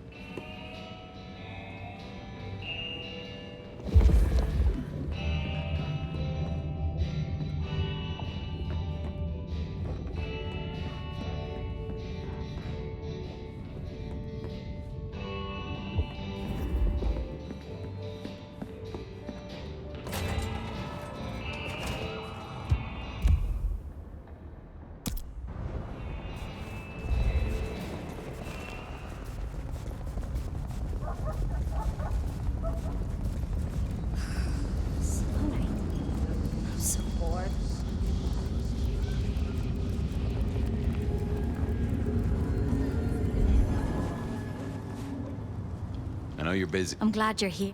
I know you're busy. I'm glad you're here.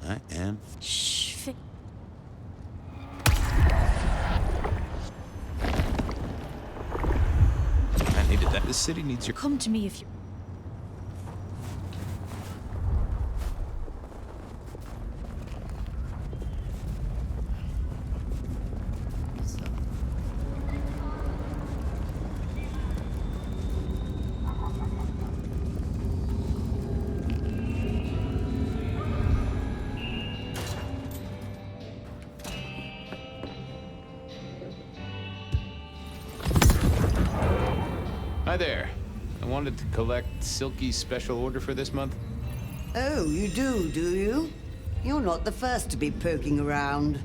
I am. Shh. I needed that. This city needs your... Come to me if you... Hi there. I wanted to collect Silky's special order for this month. Oh, you do you? You're not the first to be poking around.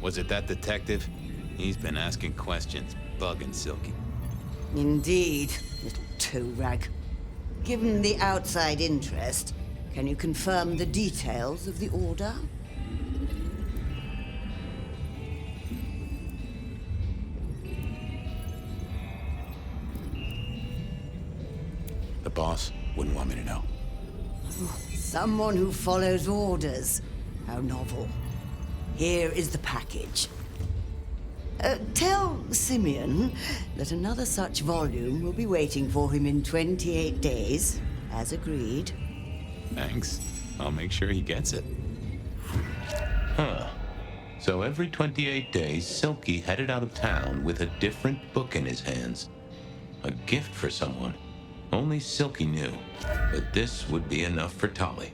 Was it that detective? He's been asking questions, bugging Silky. Indeed, little toe-rag. Given the outside interest, can you confirm the details of the order? The boss wouldn't want me to know. Someone who follows orders. How novel. Here is the package. Tell Simeon that another such volume will be waiting for him in 28 days, as agreed. Thanks. I'll make sure he gets it. Huh. So every 28 days, Silky headed out of town with a different book in his hands. A gift for someone. Only Silky knew. But this would be enough for Tolly.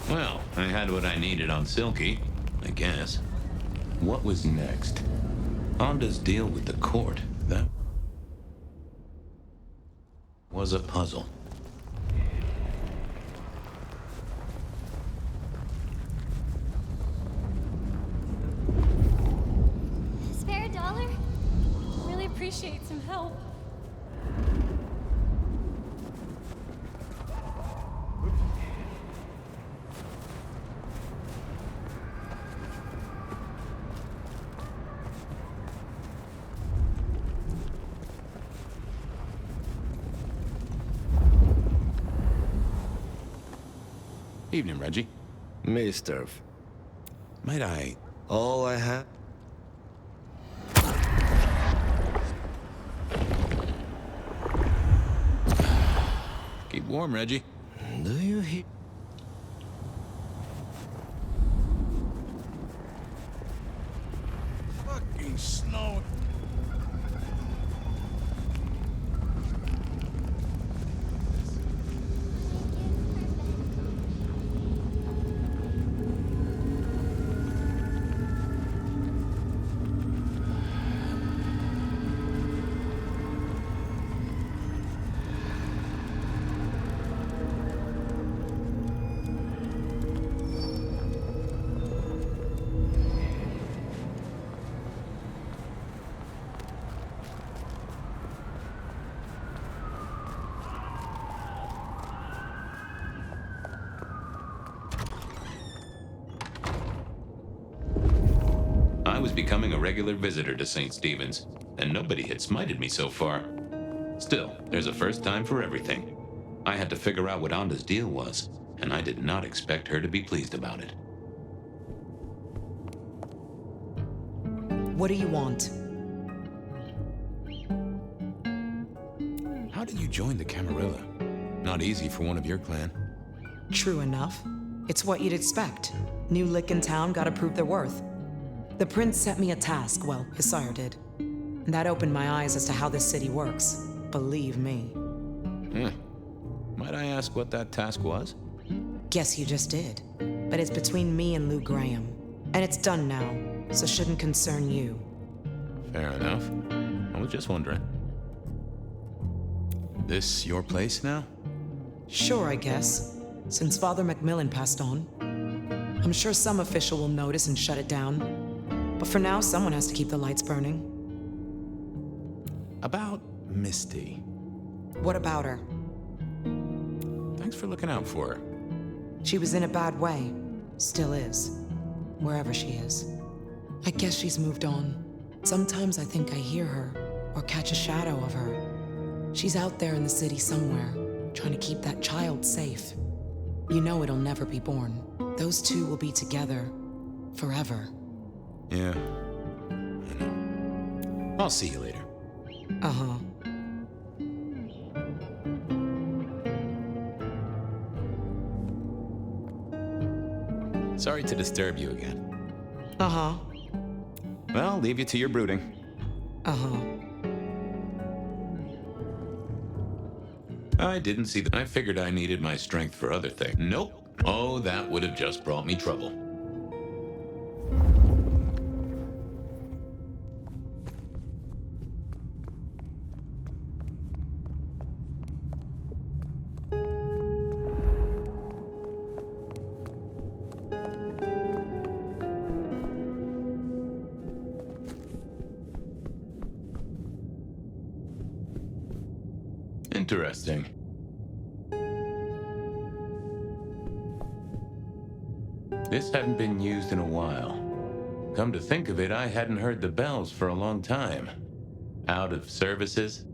Well, I had what I needed on Silky, I guess. What was next? Honda's deal with the court. That was a puzzle. Spare a dollar? Really appreciate some help. Evening, Reggie. Mister. Might I... All I have? Keep warm, Reggie. Do you hear? Fucking snow. I was becoming a regular visitor to St. Stephen's, and nobody had smited me so far. Still, there's a first time for everything. I had to figure out what Onda's deal was, and I did not expect her to be pleased about it. What do you want? How did you join the Camarilla? Not easy for one of your clan. True enough. It's what you'd expect. New lick in town, gotta prove their worth. The prince set me a task, well, his sire did. And that opened my eyes as to how this city works. Believe me. Might I ask what that task was? Guess you just did. But it's between me and Lou Graham. And it's done now, so shouldn't concern you. Fair enough. I was just wondering. This your place now? Sure, I guess. Since Father Macmillan passed on. I'm sure some official will notice and shut it down. But for now, someone has to keep the lights burning. About Misty. What about her? Thanks for looking out for her. She was in a bad way. Still is. Wherever she is. I guess she's moved on. Sometimes I think I hear her, or catch a shadow of her. She's out there in the city somewhere, trying to keep that child safe. You know it'll never be born. Those two will be together forever. Yeah, I know. I'll see you later. Uh-huh. Sorry to disturb you again. Uh-huh. Well, I'll leave you to your brooding. Uh-huh. I didn't see that. I figured I needed my strength for other things. Nope. Oh, that would have just brought me trouble. Interesting. This hadn't been used in a while. Come to think of it, I hadn't heard the bells for a long time. Out of services?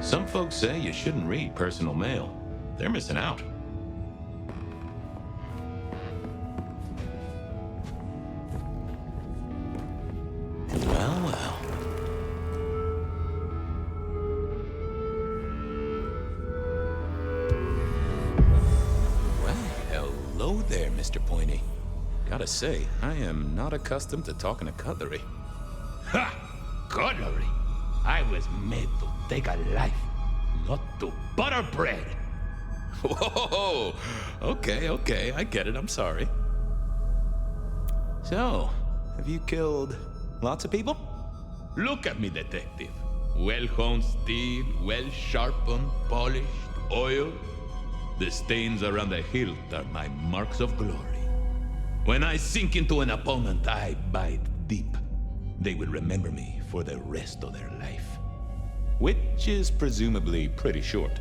Some folks say you shouldn't read personal mail. They're missing out. Well, well. Well, hello there, Mr. Pointy. Gotta say, I am not accustomed to talking to cutlery. Ha! Cutlery! I was made to take a life, not to butter bread. Whoa! Okay, I get it, I'm sorry. So, have you killed lots of people? Look at me, detective. Well-honed steel, well-sharpened, polished, oiled. The stains around the hilt are my marks of glory. When I sink into an opponent, I bite deep. They will remember me for the rest of their life. Which is presumably pretty short.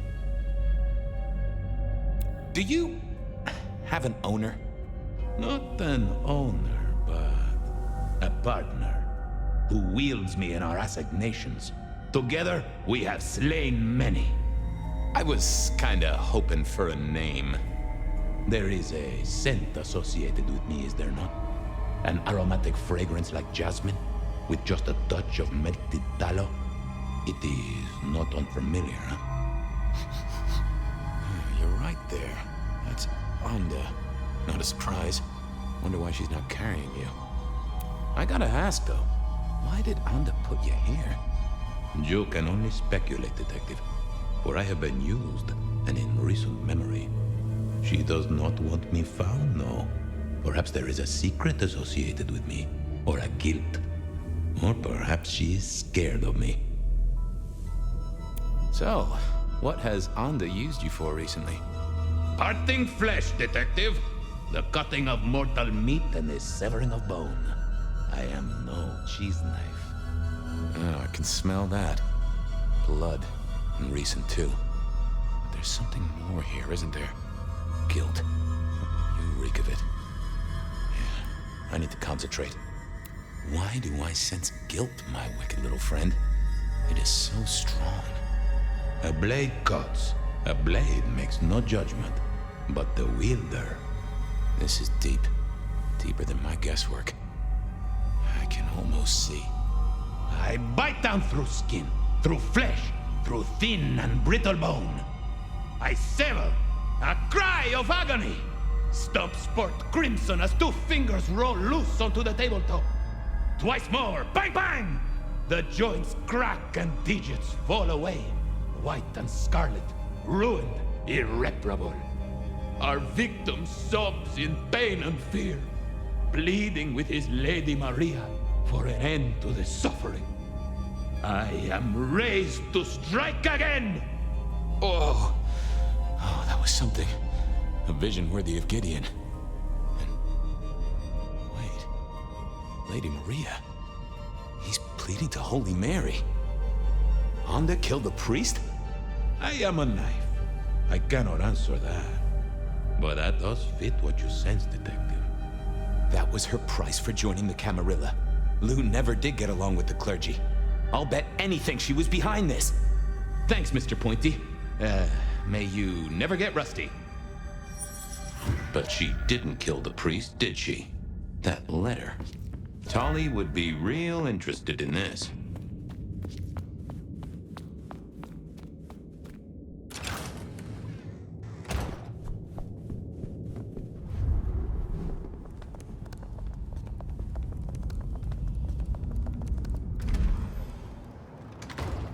Do you have an owner? Not an owner, but A partner who wields me in our assignations. Together, we have slain many. I was kinda hoping for a name. There is a scent associated with me, is there not? An aromatic fragrance like jasmine, with just a touch of melted tallow. It is not unfamiliar, huh? You're right there. That's Onda. Not a surprise. Wonder why she's not carrying you. I gotta ask, though, why did Onda put you here? You can only speculate, detective, for I have been used, and in recent memory. She does not want me found, no. Perhaps there is a secret associated with me, or a guilt. Or perhaps she is scared of me. So, what has Onda used you for recently? Parting flesh, detective. The cutting of mortal meat and the severing of bone. I am no cheese knife. Oh, I can smell that. Blood. And recent, too. But there's something more here, isn't there? Guilt. You reek of it. Yeah, I need to concentrate. Why do I sense guilt, my wicked little friend? It is so strong. A blade cuts. A blade makes no judgment. But the wielder... This is deep. Deeper than my guesswork. I can almost see. I bite down through skin, through flesh, through thin and brittle bone. I sever, a cry of agony. Stumps spurt crimson as 2 fingers roll loose onto the tabletop. Twice more, bang bang! The joints crack and digits fall away. White and scarlet, ruined, irreparable. Our victim sobs in pain and fear, pleading with his Lady Maria for an end to the suffering. I am raised to strike again! Oh, that was something. A vision worthy of Gideon. And... wait. Lady Maria. He's pleading to Holy Mary. Onda killed the priest? I am a knife. I cannot answer that. But that does fit what you sense, detective. That was her price for joining the Camarilla. Lou never did get along with the clergy. I'll bet anything she was behind this. Thanks, Mr. Pointy. May you never get rusty. But she didn't kill the priest, did she? That letter. Tolly would be real interested in this.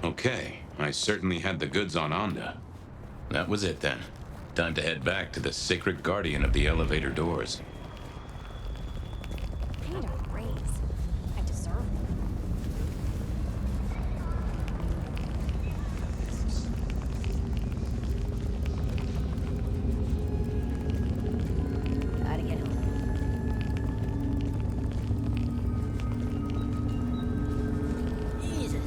Okay, I certainly had the goods on Onda. That was it then. Time to head back to the sacred guardian of the elevator doors. I need a raise. I deserve it. Gotta get home. Jesus.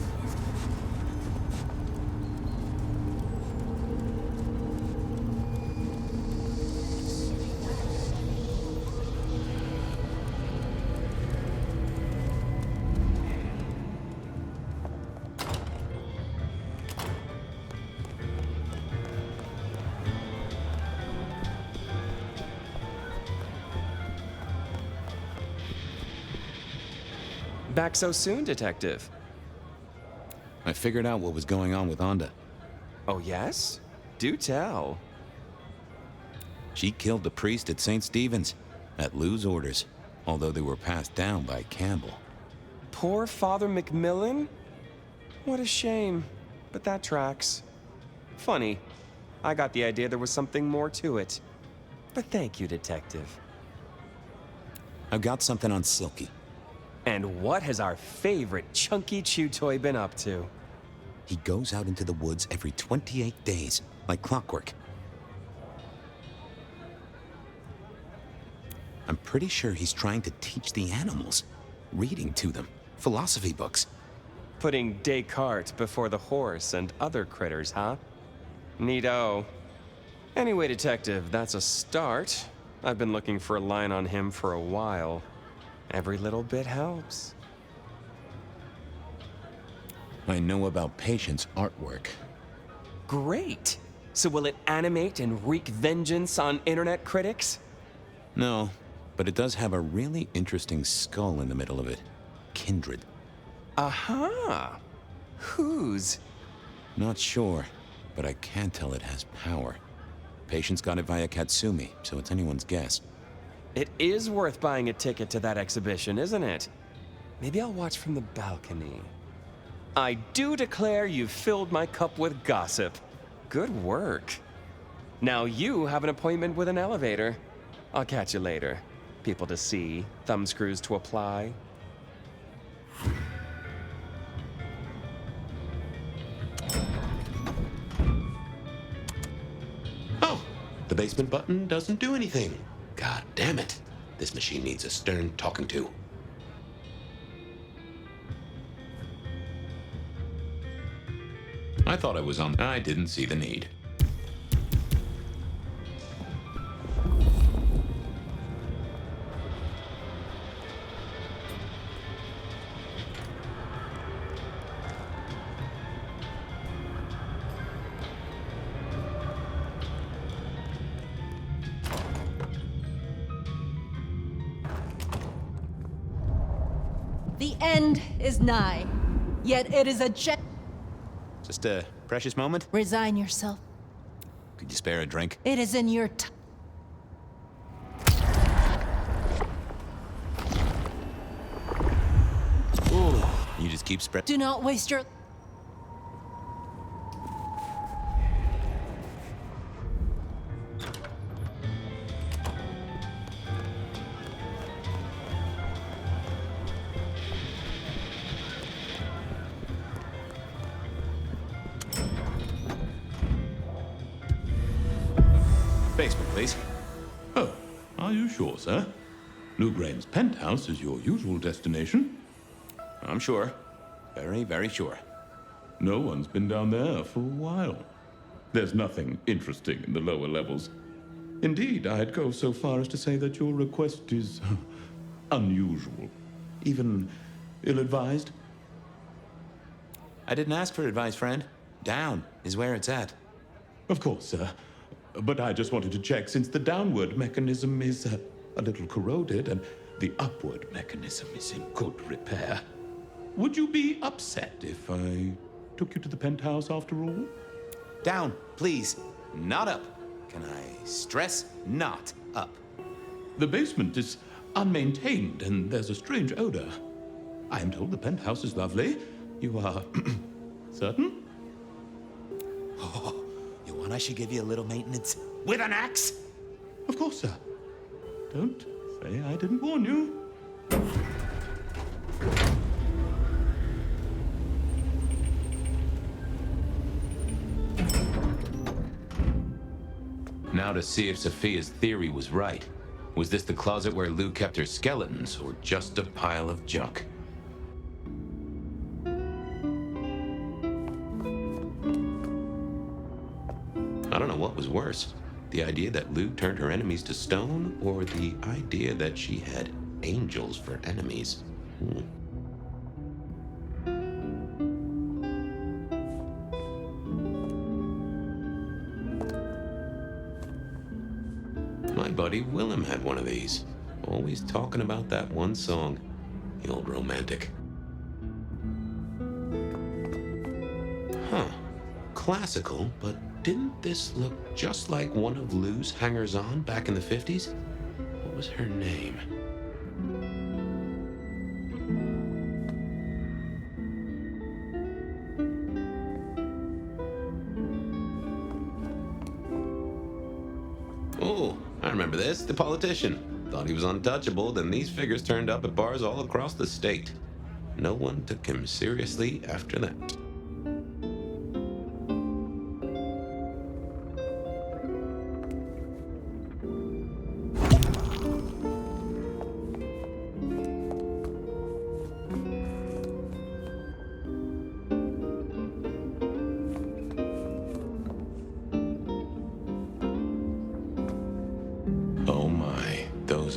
Back so soon, Detective? I figured out what was going on with Onda. Oh, yes? Do tell. She killed the priest at St. Stephen's, at Lou's orders, although they were passed down by Campbell. Poor Father Macmillan? What a shame, but that tracks. Funny, I got the idea there was something more to it. But thank you, Detective. I've got something on Silky. And what has our favorite chunky chew toy been up to? He goes out into the woods every 28 days, like clockwork. I'm pretty sure he's trying to teach the animals, reading to them, philosophy books. Putting Descartes before the horse and other critters, huh? Neato. Anyway, Detective, that's a start. I've been looking for a line on him for a while. Every little bit helps. I know about Patience artwork. Great! So will it animate and wreak vengeance on internet critics? No, but it does have a really interesting skull in the middle of it. Kindred. Aha! Whose? Not sure, but I can tell it has power. Patience got it via Katsumi, so it's anyone's guess. It is worth buying a ticket to that exhibition, isn't it? Maybe I'll watch from the balcony. I do declare you've filled my cup with gossip. Good work. Now you have an appointment with an elevator. I'll catch you later. People to see, thumbscrews to apply. Oh, the basement button doesn't do anything. God damn it. This machine needs a stern talking to. I thought I was on. I didn't see the need. The end is nigh, yet it is a Just a precious moment? Resign yourself. Could you spare a drink? It is in your Ooh, you just keep spread. Do not waste your... Basement, please. Oh, are you sure, sir? Newgrain's penthouse is your usual destination? I'm sure. Very, very sure. No one's been down there for a while. There's nothing interesting in the lower levels. Indeed, I'd go so far as to say that your request is unusual. Even Ill-advised? I didn't ask for advice, friend. Down is where it's at. Of course, sir. But I just wanted to check since the downward mechanism is a little corroded and the upward mechanism is in good repair. Would you be upset if I took you to the penthouse after all? Down, please. Not up. Can I stress not up? The basement is unmaintained and there's a strange odor. I am told the penthouse is lovely. You are certain? Oh, you want I should give you a little maintenance with an axe? Of course, sir. Don't say I didn't warn you. Now to see if Sophia's theory was right. Was this the closet where Lou kept her skeletons, or just a pile of junk? I don't know what was worse. The idea that Lou turned her enemies to stone, or the idea that she had angels for enemies. My buddy Willem had one of these. Always talking about that one song. The old romantic. Huh. Classical, but didn't this look just like one of Lou's hangers-on back in the 50s? What was her name? Oh, I remember this. The politician. Thought he was untouchable, then these figures turned up at bars all across the state. No one took him seriously after that.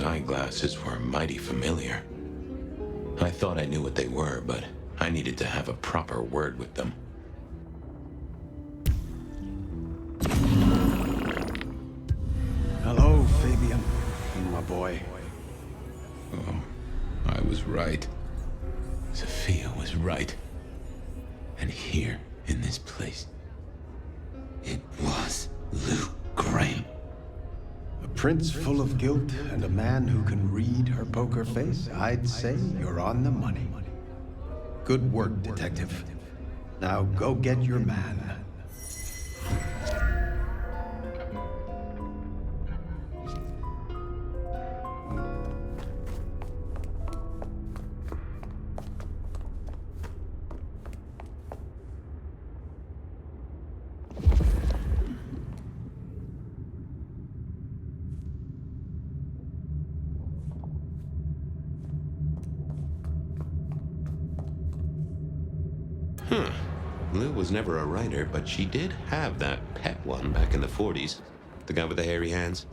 Eyeglasses were mighty familiar. I thought I knew what they were, but I needed to have a proper word with them. Hello, Fabian, my boy. Oh, I was right. Sophia was right. And here, in this place, it was Lou Graham. A prince full of guilt and a man who can read her poker face. I'd say you're on the money. Good work, detective. Now go get your man. Lou was never a writer, but she did have that pet one back in the 40s. The guy with the hairy hands.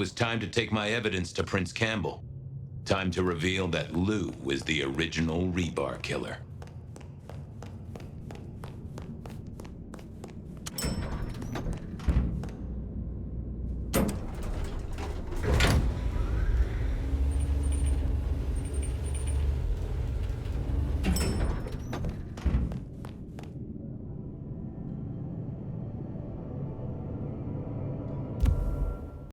was time to take my evidence to Prince Campbell. Time to reveal that Lou was the original rebar killer.